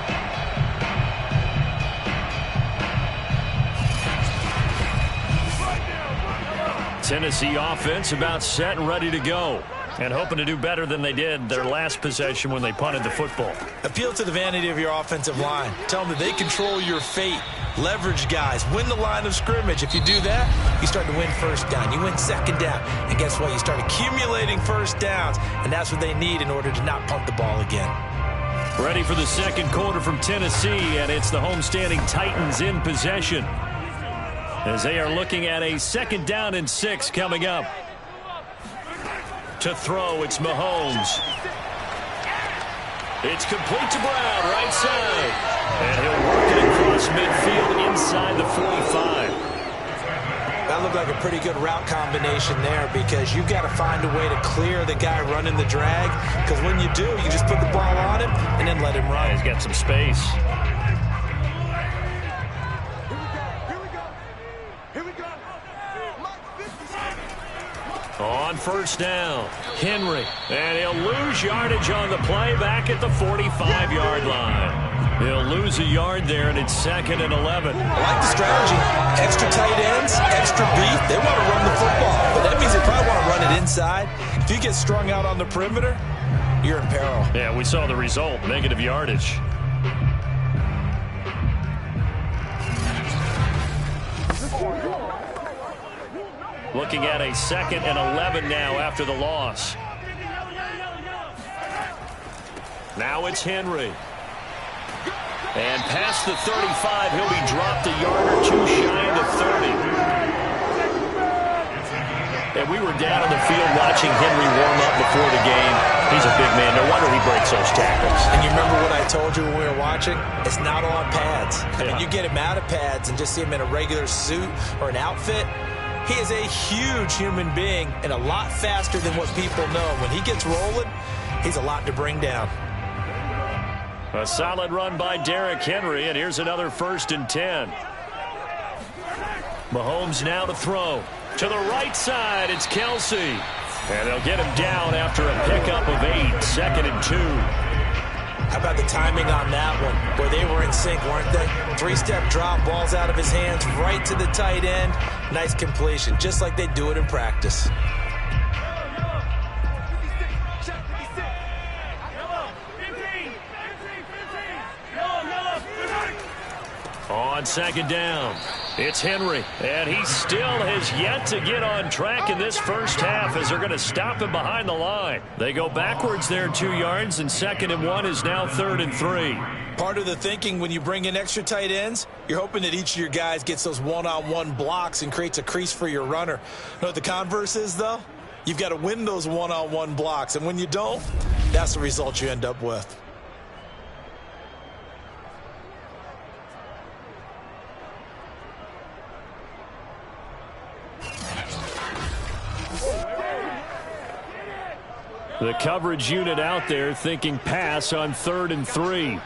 [SPEAKER 4] Tennessee offense about set and ready to go, and hoping to do better than they did their last possession when they punted the football.
[SPEAKER 3] Appeal to the vanity of your offensive line. Tell them that they control your fate. Leverage guys. Win the line of scrimmage. If you do that, you start to win first down. You win second down. And guess what? You start accumulating first downs, and that's what they need in order to not punt the ball again.
[SPEAKER 4] Ready for the second quarter from Tennessee, and it's the homestanding Titans in possession, as they are looking at a 2nd down and 6 coming up. To throw, it's Mahomes. It's complete to Brown, right side. And he'll work it across midfield inside the 45.
[SPEAKER 3] That looked like a pretty good route combination there, because you've got to find a way to clear the guy running the drag, because when you do, you just put the ball on him and then let him run.
[SPEAKER 4] He's got some space. On first down, Henry, and he'll lose yardage on the play back at the 45-yard line. He'll lose a yard there, and it's 2nd and 11.
[SPEAKER 3] I like the strategy. Extra tight ends, extra beat. They want to run the football, but that means they probably want to run it inside. If you get strung out on the perimeter, you're in peril.
[SPEAKER 4] Yeah, we saw the result, negative yardage. Looking at a 2nd and 11 now after the loss. Now it's Henry. And past the 35, he'll be dropped a yard or 2 shy of the 30. And we were down on the field watching Henry warm up before the game. He's a big man. No wonder he breaks those tackles.
[SPEAKER 3] And you remember what I told you when we were watching? It's not on pads. I mean, you get him out of pads and just see him in a regular suit or an outfit. He is a huge human being and a lot faster than what people know. When he gets rolling, he's a lot to bring down.
[SPEAKER 4] A solid run by Derrick Henry, and here's another 1st and 10. Mahomes now to throw. To the right side, it's Kelsey. And they'll get him down after a pickup of 8, 2nd and 2.
[SPEAKER 3] How about the timing on that one, where they were in sync, weren't they? 3-step drop, balls out of his hands, right to the tight end. Nice completion, just like they do it in practice.
[SPEAKER 4] On 2nd down, it's Henry, and he still has yet to get on track in this first half, as they're going to stop him behind the line. They go backwards there 2 yards, and 2nd and 1 is now 3rd and 3.
[SPEAKER 3] Part of the thinking when you bring in extra tight ends, you're hoping that each of your guys gets those one-on-one blocks and creates a crease for your runner. You know what the converse is, though? You've got to win those one-on-one blocks, and when you don't, that's the result you end up with.
[SPEAKER 4] The coverage unit out there thinking pass on 3rd and 3.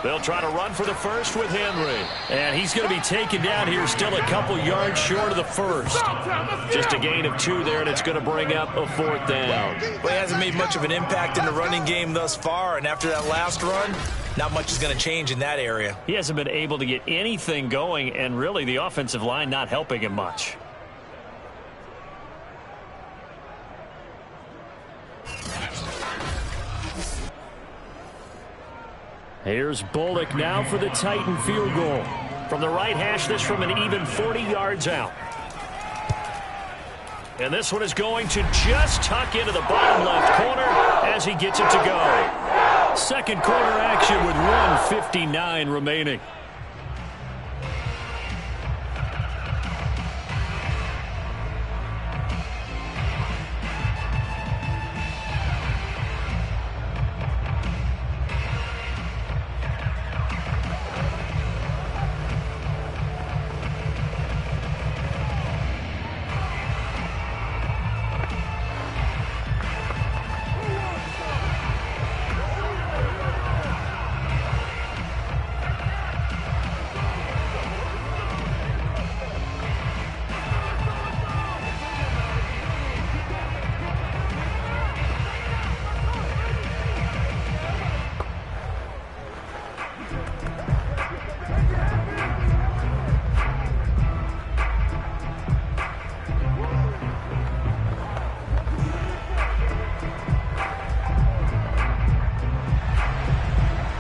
[SPEAKER 4] They'll try to run for the first with Henry. And he's going to be taken down here, still a couple yards short of the first. Just a gain of 2 there, and it's going to bring up a 4th down.
[SPEAKER 3] Well, he hasn't made much of an impact in the running game thus far, and after that last run, not much is going to change in that area.
[SPEAKER 4] He hasn't been able to get anything going, and really the offensive line not helping him much. Here's Bullock now for the Titan field goal. From the right hash, this from an even 40 yards out. And this one is going to just tuck into the bottom left corner as he gets it to go. Second quarter action with 1:59 remaining.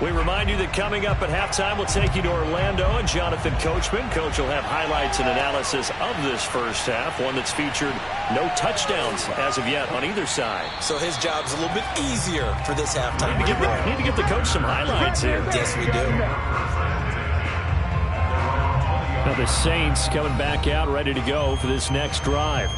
[SPEAKER 4] We remind you that coming up at halftime, we'll take you to Orlando and Jonathan Coachman. Coach will have highlights and analysis of this first half, one that's featured no touchdowns as of yet on either side.
[SPEAKER 3] So his job's a little bit easier for this halftime.
[SPEAKER 4] Need to give the coach some highlights here.
[SPEAKER 3] Yes, we do.
[SPEAKER 4] Now the Saints coming back out, ready to go for this next drive.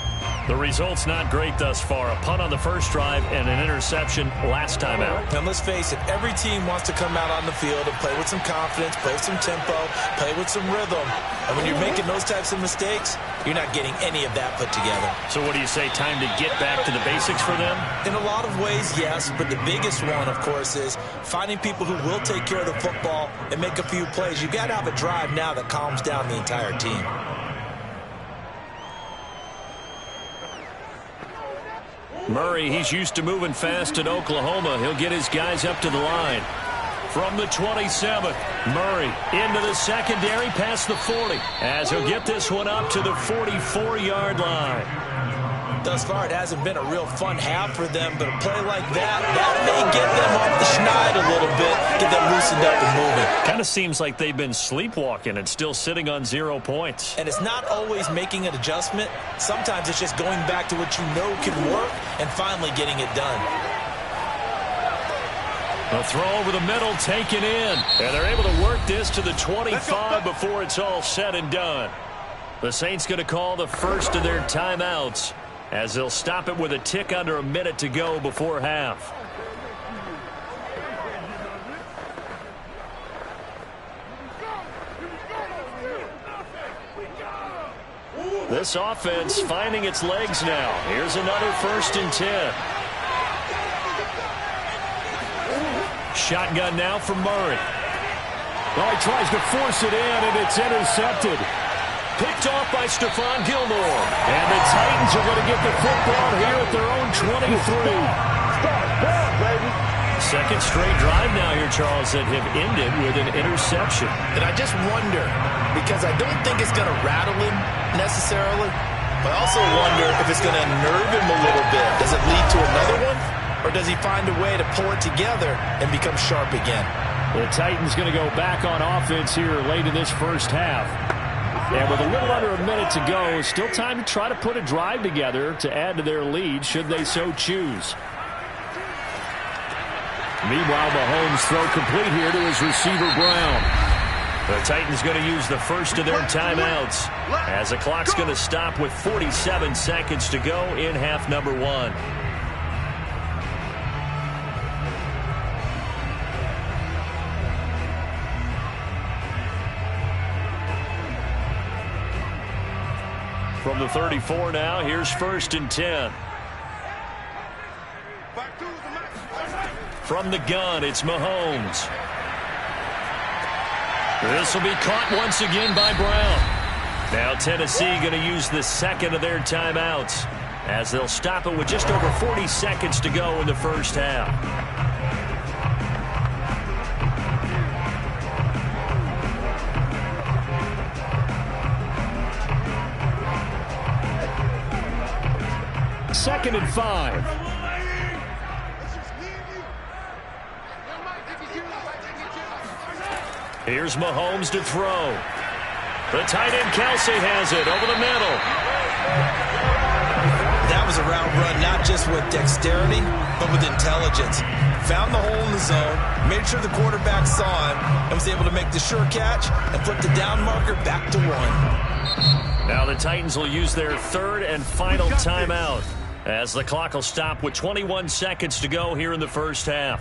[SPEAKER 4] The result's not great thus far. A punt on the first drive and an interception last time out.
[SPEAKER 3] And let's face it, every team wants to come out on the field and play with some confidence, play with some tempo, play with some rhythm. And when you're making those types of mistakes, you're not getting any of that put together.
[SPEAKER 4] So what do you say, time to get back to the basics for them?
[SPEAKER 3] In a lot of ways, yes, but the biggest one, of course, is finding people who will take care of the football and make a few plays. You've got to have a drive now that calms down the entire team.
[SPEAKER 4] Murray, he's used to moving fast in Oklahoma. He'll get his guys up to the line. From the 27th, Murray into the secondary past the 40 as he'll get this one up to the 44-yard line.
[SPEAKER 3] Thus far, it hasn't been a real fun half for them, but a play like that may get them off the schneid a little bit, get them loosened up and moving.
[SPEAKER 4] Kind of seems like they've been sleepwalking and still sitting on 0 points.
[SPEAKER 3] And it's not always making an adjustment. Sometimes it's just going back to what you know can work and finally getting it done.
[SPEAKER 4] A throw over the middle, taken in. And they're able to work this to the 25 before it's all said and done. The Saints going to call the first of their timeouts, as they'll stop it with a tick under a minute to go before half. This offense finding its legs now. Here's another 1st and 10. Shotgun now from Murray. Well, he tries to force it in, and it's intercepted. Picked off by Stephon Gilmore. And the Titans are going to get the football here at their own 23. Second straight drive now here, Charles, that have ended with an interception.
[SPEAKER 3] And I just wonder, because I don't think it's going to rattle him necessarily, but I also wonder if it's going to unnerve him a little bit. Does it lead to another one? Or does he find a way to pull it together and become sharp again?
[SPEAKER 4] The Titans going to go back on offense here late in this first half. And with a little under a minute to go, still time to try to put a drive together to add to their lead should they so choose. Meanwhile, Mahomes throw complete here to his receiver Brown. The Titans going to use the first of their timeouts as the clock's going to stop with 47 seconds to go in half number 1. From the 34 now, here's 1st and 10. From the gun, it's Mahomes. This will be caught once again by Brown. Now Tennessee going to use the second of their timeouts as they'll stop it with just over 40 seconds to go in the first half. Second and 5. Here's Mahomes to throw. The tight end Kelce has it over the middle.
[SPEAKER 3] That was a route run, not just with dexterity, but with intelligence. Found the hole in the zone, made sure the quarterback saw him, and was able to make the sure catch and flip the down marker back to 1.
[SPEAKER 4] Now the Titans will use their third and final timeout as the clock will stop with 21 seconds to go here in the first half.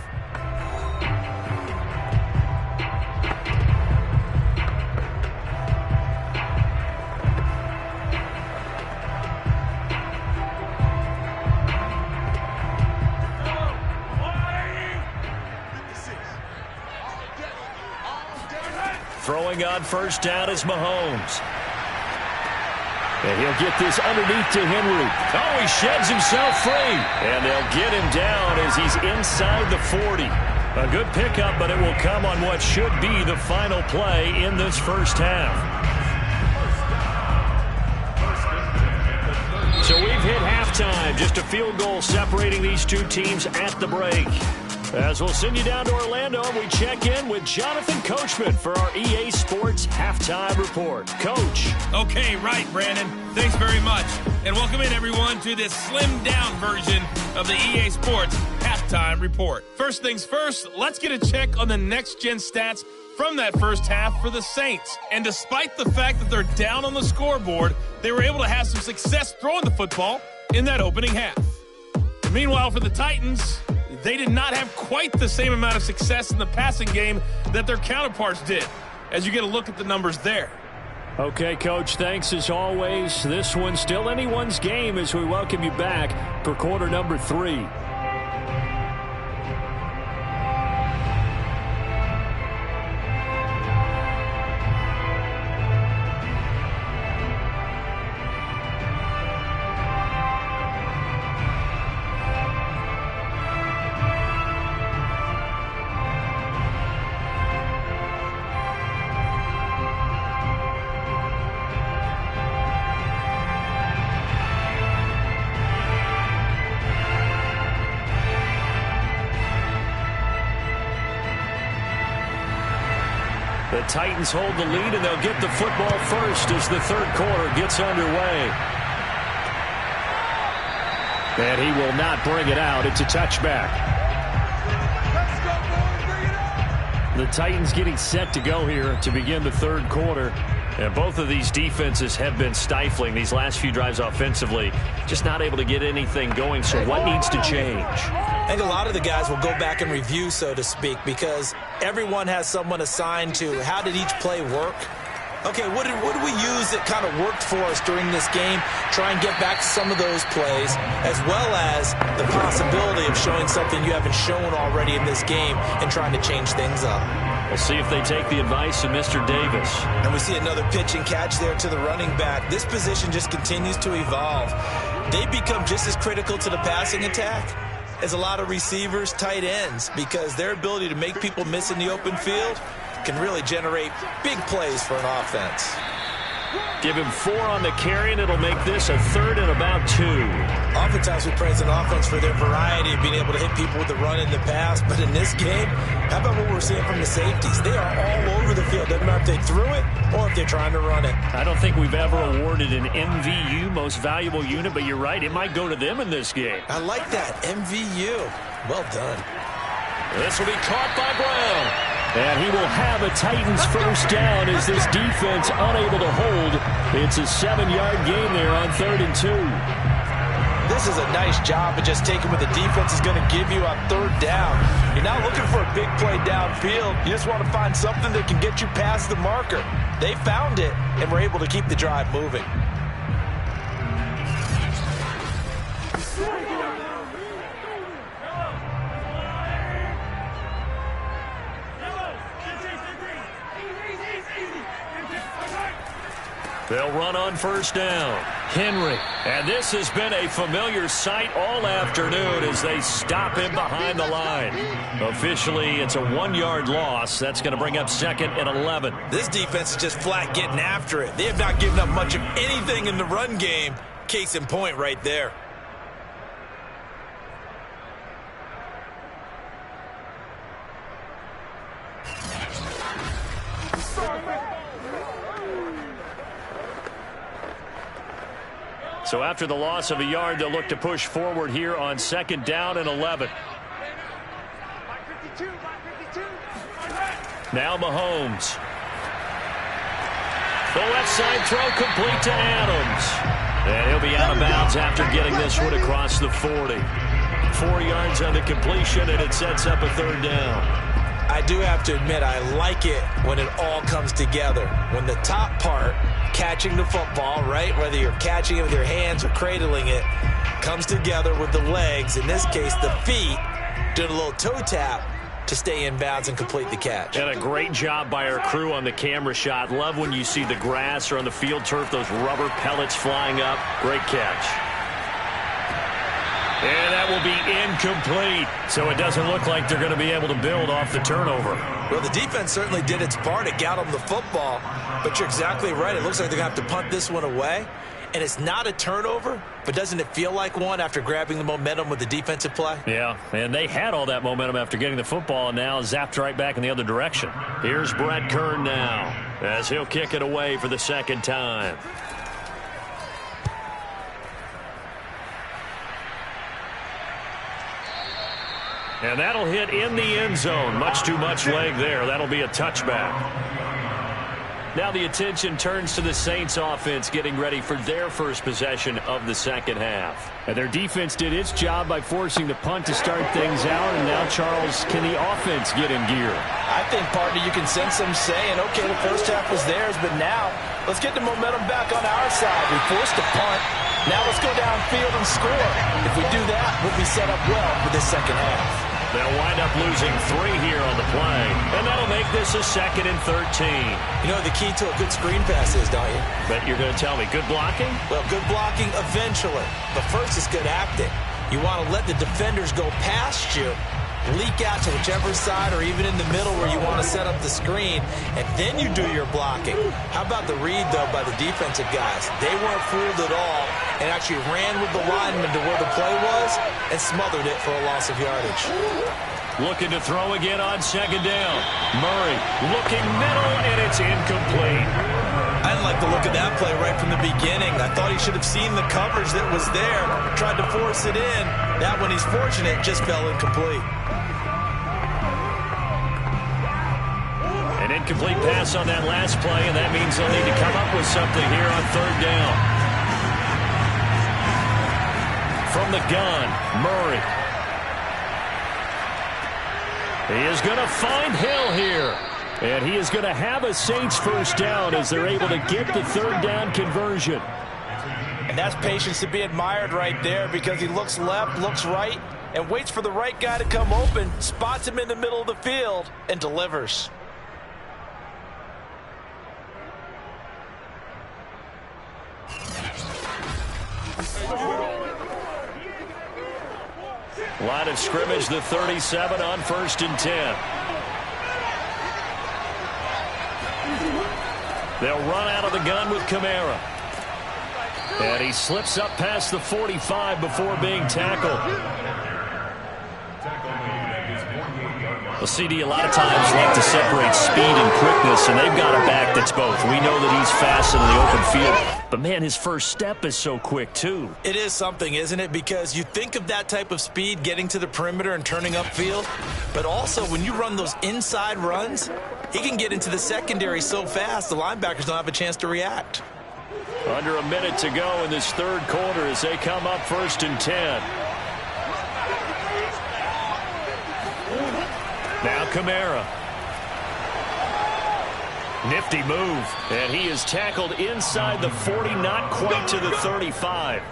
[SPEAKER 4] Throwing on first down is Mahomes. And he'll get this underneath to Henry. Oh, he sheds himself free. And they'll get him down as he's inside the 40. A good pickup, but it will come on what should be the final play in this first half. So we've hit halftime. Just a field goal separating these two teams at the break. As we'll send you down to Orlando, and we check in with Jonathan Coachman for our EA Sports Halftime Report. Coach.
[SPEAKER 5] Okay, right, Brandon. Thanks very much. And welcome in, everyone, to this slimmed-down version of the EA Sports Halftime Report. First things first, let's get a check on the next-gen stats from that first half for the Saints. And despite the fact that they're down on the scoreboard, they were able to have some success throwing the football in that opening half. Meanwhile, for the Titans, they did not have quite the same amount of success in the passing game that their counterparts did, as you get a look at the numbers there.
[SPEAKER 4] Okay, Coach, thanks as always. This one's still anyone's game as we welcome you back for quarter number 3. The Titans hold the lead, and they'll get the football first as the third quarter gets underway. And he will not bring it out. It's a touchback. The Titans getting set to go here to begin the third quarter. And both of these defenses have been stifling these last few drives offensively. Just not able to get anything going. So what needs to change?
[SPEAKER 3] I think a lot of the guys will go back and review, so to speak, because everyone has someone assigned to how did each play work. Okay, what did we use that kind of worked for us during this game? Try and get back to some of those plays, as well as the possibility of showing something you haven't shown already in this game and trying to change things up.
[SPEAKER 4] We'll see if they take the advice of Mr. Davis.
[SPEAKER 3] And we see another pitch and catch there to the running back. This position just continues to evolve. They become just as critical to the passing attack as a lot of receivers, tight ends, because their ability to make people miss in the open field can really generate big plays for an offense.
[SPEAKER 4] Give him 4 on the carry, and it'll make this a third and about 2.
[SPEAKER 3] Oftentimes we praise an offense for their variety of being able to hit people with the run and the pass, but in this game, how about what we're seeing from the safeties? They are all over the field. Doesn't matter if they threw it or if they're trying to run it.
[SPEAKER 4] I don't think we've ever awarded an MVU, most valuable unit, but you're right, it might go to them in this game.
[SPEAKER 3] I like that, MVU. Well done.
[SPEAKER 4] This will be caught by Brown. And he will have a Titans first down as this defense unable to hold. It's a 7-yard gain there on 3rd and 2.
[SPEAKER 3] This is a nice job of just taking what the defense is going to give you on 3rd down. You're not looking for a big play downfield. You just want to find something that can get you past the marker. They found it and were able to keep the drive moving.
[SPEAKER 4] They'll run on first down. Henry. And this has been a familiar sight all afternoon as they stop him behind the line. Officially, it's a 1-yard loss. That's going to bring up 2nd and 11.
[SPEAKER 3] This defense is just flat getting after it. They have not given up much of anything in the run game. Case in point right there.
[SPEAKER 4] So after the loss of a yard, they'll look to push forward here on 2nd down and 11. Now Mahomes. The left side throw complete to Adams. And he'll be out of bounds after getting this one across the 40. 4 yards on the completion, and it sets up a 3rd down.
[SPEAKER 3] I do have to admit, I like it when it all comes together. When the top part, catching the football, right, whether you're catching it with your hands or cradling it, comes together with the legs, in this case the feet, doing a little toe tap to stay in bounds and complete the catch.
[SPEAKER 4] And a great job by our crew on the camera shot. Love when you see the grass or on the field turf, those rubber pellets flying up. Great catch. And that will be incomplete. So it doesn't look like they're going to be able to build off the turnover.
[SPEAKER 3] Well, the defense certainly did its part. It got them the football. But you're exactly right. It looks like they're going to have to punt this one away. And it's not a turnover, but doesn't it feel like one after grabbing the momentum with the defensive play?
[SPEAKER 4] Yeah, and they had all that momentum after getting the football, and now zapped right back in the other direction. Here's Brett Kern now as he'll kick it away for the second time. And that'll hit in the end zone. Much too much leg there. That'll be a touchback. Now the attention turns to the Saints offense getting ready for their first possession of the second half. And their defense did its job by forcing the punt to start things out. And now, Charles, can the offense get in gear?
[SPEAKER 3] I think, partner, you can sense them saying, okay, the first half was theirs, but now let's get the momentum back on our side. We forced a punt. Now let's go downfield and score. If we do that, we'll be set up well for this second half.
[SPEAKER 4] They'll wind up losing 3 here on the play, and that'll make this a 2nd and 13.
[SPEAKER 3] You know what the key to a good screen pass is, don't you?
[SPEAKER 4] Bet you're going to tell me. Good blocking?
[SPEAKER 3] Well, good blocking eventually, but first is good acting. You want to let the defenders go past you, leak out to whichever side or even in the middle where you want to set up the screen, and then you do your blocking. How about the read, though, by the defensive guys? They weren't fooled at all and actually ran with the lineman to where the play was and smothered it for a loss of yardage.
[SPEAKER 4] Looking to throw again on 2nd down. Murray looking middle, and it's incomplete.
[SPEAKER 3] I didn't like the look of that play right from the beginning. I thought he should have seen the coverage that was there, tried to force it in. That one, he's fortunate, just fell incomplete.
[SPEAKER 4] An incomplete pass on that last play, and that means they'll need to come up with something here on 3rd down. From the gun, Murray. He is going to find Hill here. And he is going to have a Saints first down as they're able to get the 3rd down conversion.
[SPEAKER 3] And that's patience to be admired right there because he looks left, looks right, and waits for the right guy to come open, spots him in the middle of the field, and delivers.
[SPEAKER 4] Line of scrimmage, the 37 on 1st and 10. They'll run out of the gun with Kamara. And he slips up past the 45 before being tackled. Well, CD, a lot of times like to separate speed and quickness, and they've got a back that's both. We know that he's fast in the open field, but, man, his first step is so quick, too.
[SPEAKER 3] It is something, isn't it? Because you think of that type of speed getting to the perimeter and turning upfield, but also when you run those inside runs, he can get into the secondary so fast the linebackers don't have a chance to react.
[SPEAKER 4] Under a minute to go in this 3rd quarter as they come up 1st and 10. Now Kamara. Nifty move. And he is tackled inside the 40, not quite to the 35.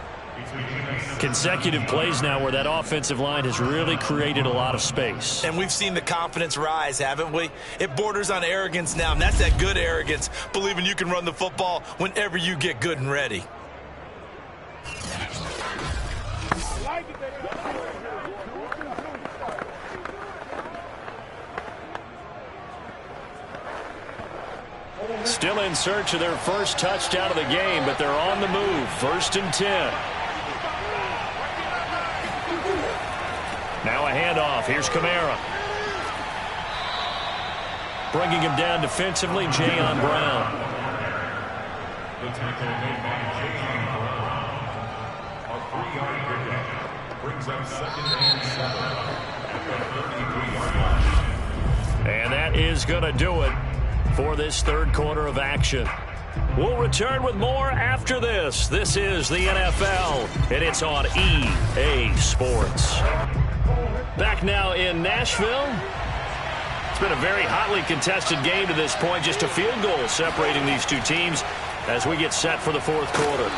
[SPEAKER 4] Consecutive plays now where that offensive line has really created a lot of space.
[SPEAKER 3] And we've seen the confidence rise, haven't we? It borders on arrogance now, and that's that good arrogance, believing you can run the football whenever you get good and ready.
[SPEAKER 4] Still in search of their first touchdown of the game, but they're on the move. 1st and 10. Now a handoff. Here's Kamara. Bringing him down defensively, Jayon Brown.
[SPEAKER 1] The tackle made by Jayon Brown. A 3-yard pickup brings up 2nd and 7 at the 33-yard line.
[SPEAKER 4] And that is going to do it for this 3rd quarter of action. We'll return with more after this. This is the NFL, and it's on EA Sports. Back now in Nashville. It's been a very hotly contested game to this point. Just a field goal separating these two teams as we get set for the 4th quarter.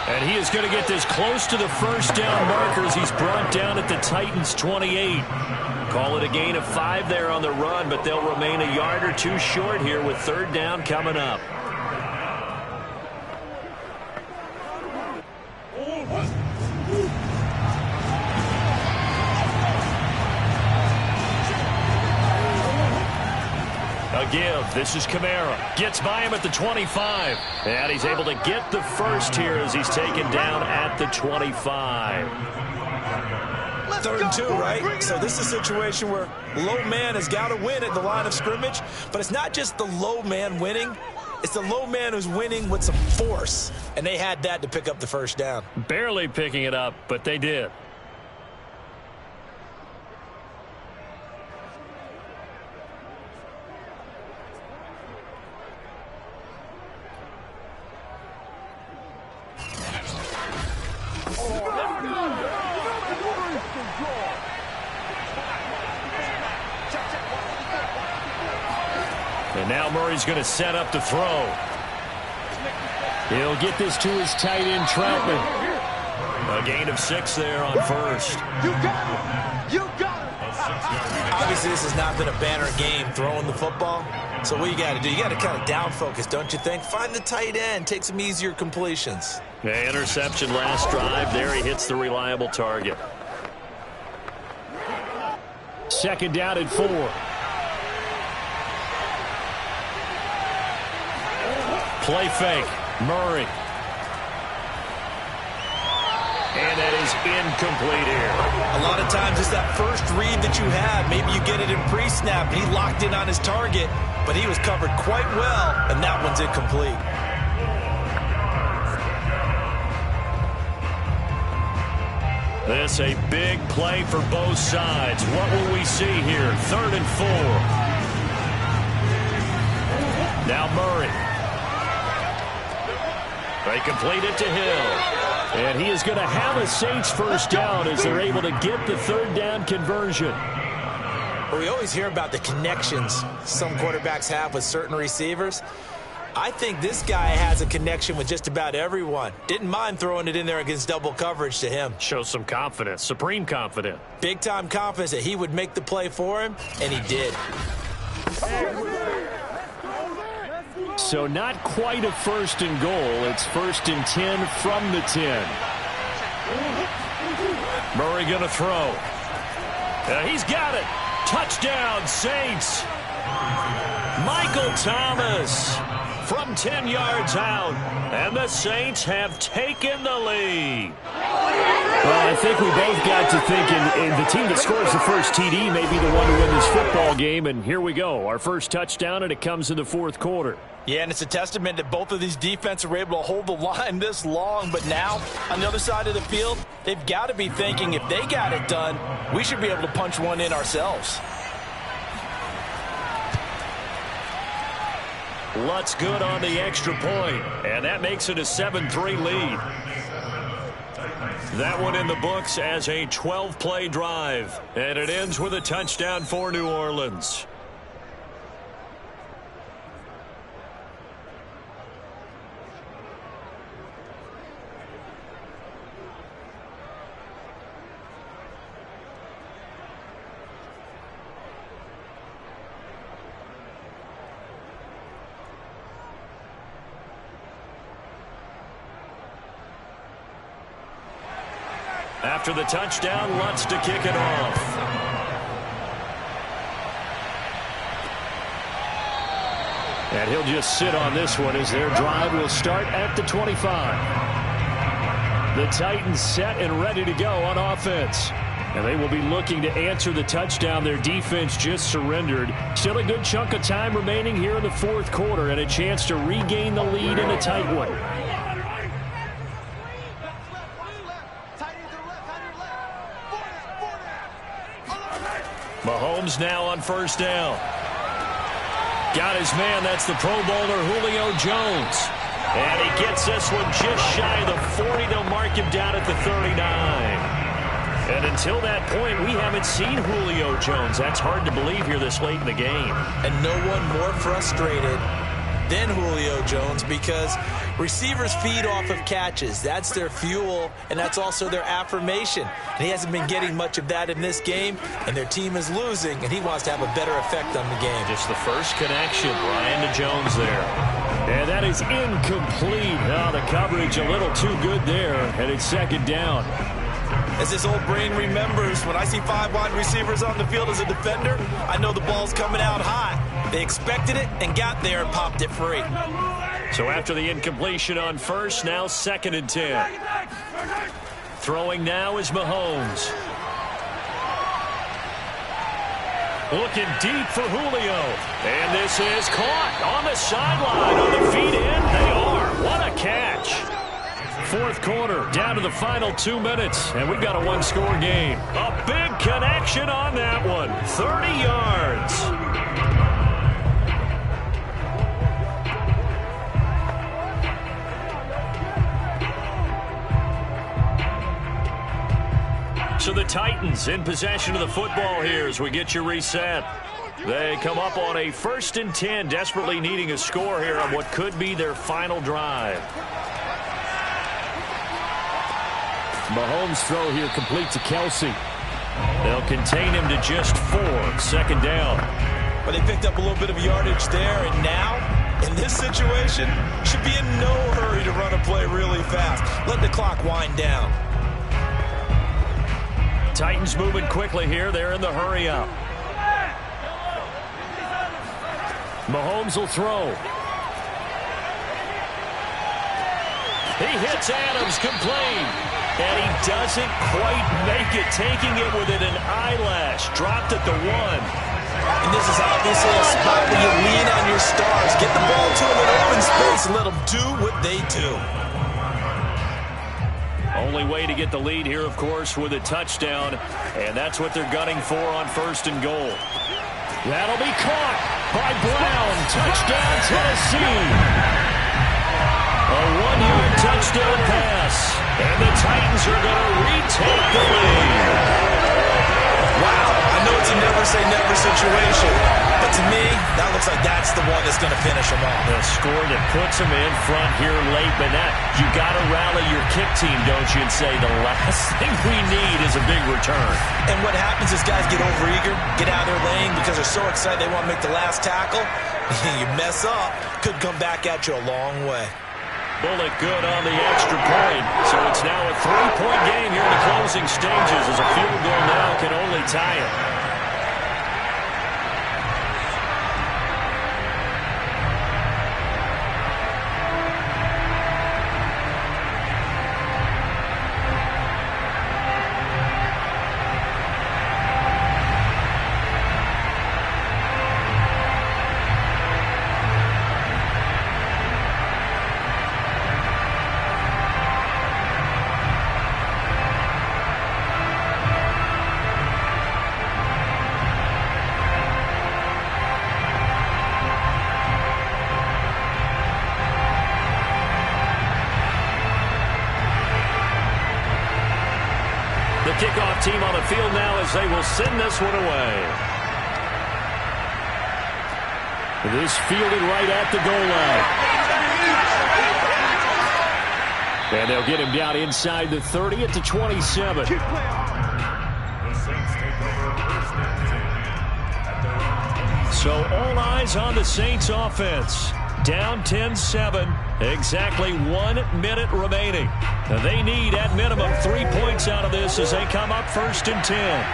[SPEAKER 4] And he is going to get this close to the first down markers. He's brought down at the Titans' 28. Call it a gain of 5 there on the run, but they'll remain a yard or 2 short here with 3rd down coming up. a give. This is Kamara. Gets by him at the 25. And he's able to get the first here as he's taken down at the 25.
[SPEAKER 3] 3rd and 2, right? So this is a situation where low man has got to win at the line of scrimmage. But it's not just the low man winning. It's the low man who's winning with some force. And they had that to pick up the first down.
[SPEAKER 4] Barely picking it up, but they did. And now Murray's going to set up to throw. He'll get this to his tight end, Troutman. A gain of 6 there on first.
[SPEAKER 6] You got it. You got it.
[SPEAKER 3] Obviously, this has not been a banner game throwing the football. So what you got to do, you got to kind of down focus, don't you think? Find the tight end. Take some easier completions.
[SPEAKER 4] Yeah, interception last drive. There he hits the reliable target. 2nd down and 4. Play fake. Murray. And that is incomplete here.
[SPEAKER 3] A lot of times it's that first read that you have. Maybe you get it in pre-snap. He locked in on his target, but he was covered quite well, and that one's incomplete.
[SPEAKER 4] This a big play for both sides. What will we see here? 3rd and 4. Now Murray. They complete it to Hill. And he is going to have a Saints first down as they're able to get the 3rd down conversion.
[SPEAKER 3] Well, we always hear about the connections some quarterbacks have with certain receivers. I think this guy has a connection with just about everyone. Didn't mind throwing it in there against double coverage to him.
[SPEAKER 4] Shows some confidence, supreme confidence.
[SPEAKER 3] Big-time confidence that he would make the play for him, and he did.
[SPEAKER 4] So not quite a 1st and goal. It's 1st and 10 from the 10. Murray going to throw. He's got it. Touchdown, Saints. Michael Thomas from 10 yards out. And the Saints have taken the lead.
[SPEAKER 2] Well, I think we both got to thinking the team that scores the first TD may be the one to win this football game. And here we go. Our first touchdown, and it comes in the 4th quarter.
[SPEAKER 3] Yeah, and it's a testament that both of these defenses were able to hold the line this long. But now, on the other side of the field, they've got to be thinking if they got it done, we should be able to punch one in ourselves.
[SPEAKER 4] Lutz good on the extra point, and that makes it a 7-3 lead. That one in the books as a 12-play drive, and it ends with a touchdown for New Orleans. After the touchdown, Lutz to kick it off. And he'll just sit on this one as their drive will start at the 25. The Titans set and ready to go on offense. And they will be looking to answer the touchdown their defense just surrendered. Still a good chunk of time remaining here in the 4th quarter and a chance to regain the lead in a tight one. Mahomes now on 1st down. Got his man. That's the Pro Bowler Julio Jones. And he gets this one just shy of the 40. They'll mark him down at the 39. And until that point, we haven't seen Julio Jones. That's hard to believe here this late in the game.
[SPEAKER 3] And no one more frustrated than Julio Jones because receivers feed off of catches. That's their fuel, and that's also their affirmation. And he hasn't been getting much of that in this game, and their team is losing, and he wants to have a better effect on the game.
[SPEAKER 4] Just the first connection, Ryan to Jones there. And that is incomplete. Oh, the coverage a little too good there, and it's 2nd down.
[SPEAKER 3] As this old brain remembers, when I see 5 wide receivers on the field as a defender, I know the ball's coming out high. They expected it and got there and popped it free.
[SPEAKER 4] So after the incompletion on first, now 2nd and 10. Throwing now is Mahomes. Looking deep for Julio. And this is caught on the sideline. On the feet in, they are. What a catch. 4th quarter, down to the final 2 minutes, and we've got a 1-score game. A big connection on that one. 30 yards. So the Titans in possession of the football here as we get you reset. They come up on a 1st and 10, desperately needing a score here on what could be their final drive.
[SPEAKER 2] Mahomes' throw here complete to Kelsey.
[SPEAKER 4] They'll contain him to just 4, 2nd down.
[SPEAKER 3] But they picked up a little bit of yardage there, and now, in this situation, should be in no hurry to run a play really fast. Let the clock wind down.
[SPEAKER 4] Titans moving quickly here. They're in the hurry-up. Mahomes will throw. He hits Adams, complete. And he doesn't quite make it, taking it within an eyelash. Dropped at the 1.
[SPEAKER 3] And this is obviously a spot where you lean on your stars. Get the ball to them in open space and let them do what they do.
[SPEAKER 4] Only way to get the lead here, of course, with a touchdown. And that's what they're gunning for on 1st and goal. That'll be caught by Brown. Touchdown, Tennessee. A 1-yard touchdown pass. And the Titans are going to retake the lead.
[SPEAKER 3] Wow, I know it's a never-say-never situation, but to me, that looks like that's the one that's going to finish them off.
[SPEAKER 4] The score that puts them in front here late, but you got to rally your kick team, don't you, and say the last thing we need is a big return.
[SPEAKER 3] And what happens is guys get overeager, get out of their lane because they're so excited they want to make the last tackle. You mess up, could come back at you a long way.
[SPEAKER 4] Bullet good on the extra point. So it's now a 3-point game here in the closing stages as a field goal now can only tie it. Kickoff team on the field now as they will send this one away. This fielded right at the goal line. And they'll get him down inside the 30 at the 27.
[SPEAKER 1] The Saints take over 1st and 10.
[SPEAKER 4] So all eyes on the Saints offense. Down 10-7. Exactly 1 minute remaining. They need, at minimum, 3 points out of this as they come up 1st and 10.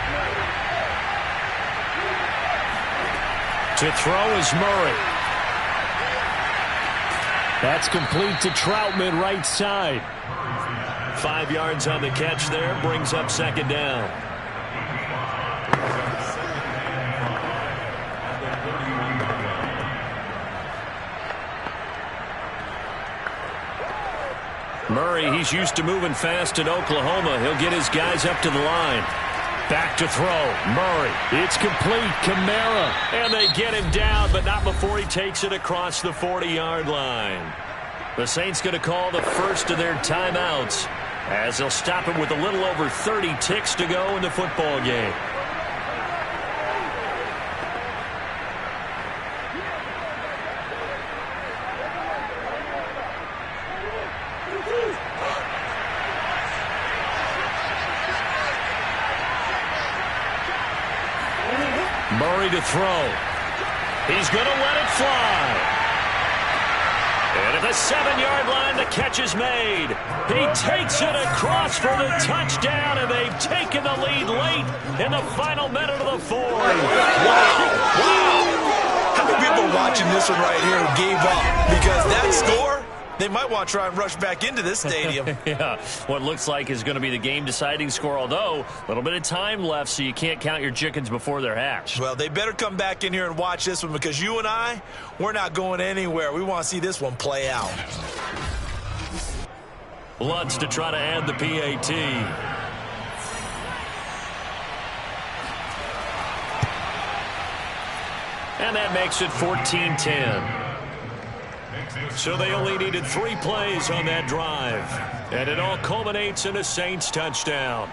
[SPEAKER 4] To throw is Murray. That's complete to Troutman, right side. 5 yards on the catch there. Brings up 2nd down. Murray, he's used to moving fast in Oklahoma. He'll get his guys up to the line. Back to throw. Murray. It's complete. Kamara. And they get him down, but not before he takes it across the 40-yard line. The Saints going to call the first of their timeouts as they'll stop him with a little over 30 ticks to go in the football game. Murray to throw. He's going to let it fly. And at the 7-yard line, the catch is made. He takes it across for the touchdown, and they've taken the lead late in the final minute of the fourth.
[SPEAKER 3] Wow. How many people are watching this one right here who gave up? Because that score, they might want to try and rush back into this stadium.
[SPEAKER 4] Yeah, what looks like is going to be the game-deciding score, although a little bit of time left, so you can't count your chickens before they're hatched.
[SPEAKER 3] Well, they better come back in here and watch this one, because you and I, we're not going anywhere. We want to see this one play out.
[SPEAKER 4] Lutz to try to add the PAT. And that makes it 14-10. So they only needed 3 plays on that drive. And it all culminates in a Saints touchdown.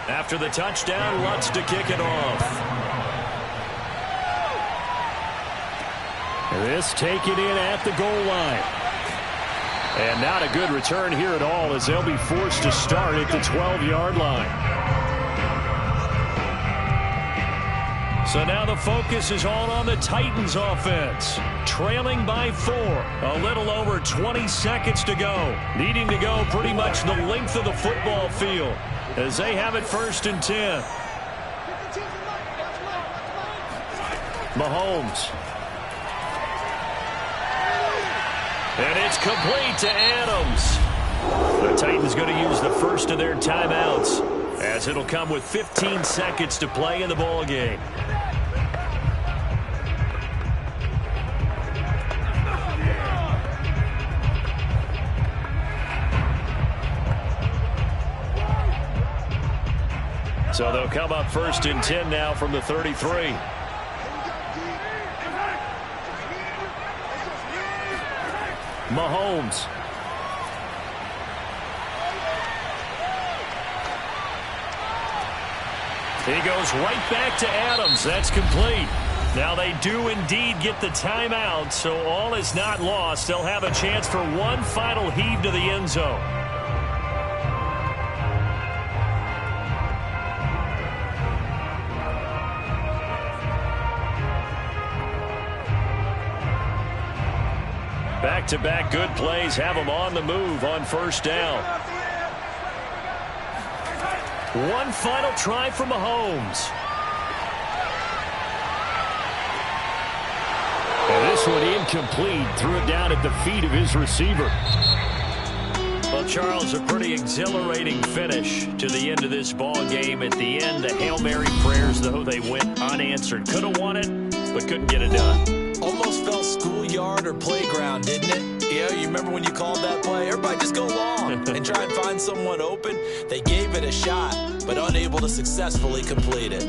[SPEAKER 4] After the touchdown, Lutz to kick it off. This taken in at the goal line. And not a good return here at all, as they'll be forced to start at the 12-yard line. So now the focus is all on the Titans offense. Trailing by 4. A little over 20 seconds to go. Needing to go pretty much the length of the football field, as they have it 1st and 10. Mahomes. And it's complete to Adams. The Titans going to use the first of their timeouts, as it'll come with 15 seconds to play in the ball game. So they'll come up 1st and 10 now from the 33. Mahomes. He goes right back to Adams. That's complete. Now they do indeed get the timeout, so all is not lost. They'll have a chance for one final heave to the end zone. Back-to-back good plays have them on the move on 1st down. One final try for Mahomes. And this one incomplete. Threw it down at the feet of his receiver. Well, Charles, a pretty exhilarating finish to the end of this ball game. At the end, the Hail Mary prayers, though, they went unanswered. Could have won it, but couldn't get it done.
[SPEAKER 3] Almost felt schoolyard or playground, didn't it? Yeah, you remember when you called that play? Everybody just go long and try and find someone open. They gave it a shot, but unable to successfully complete it.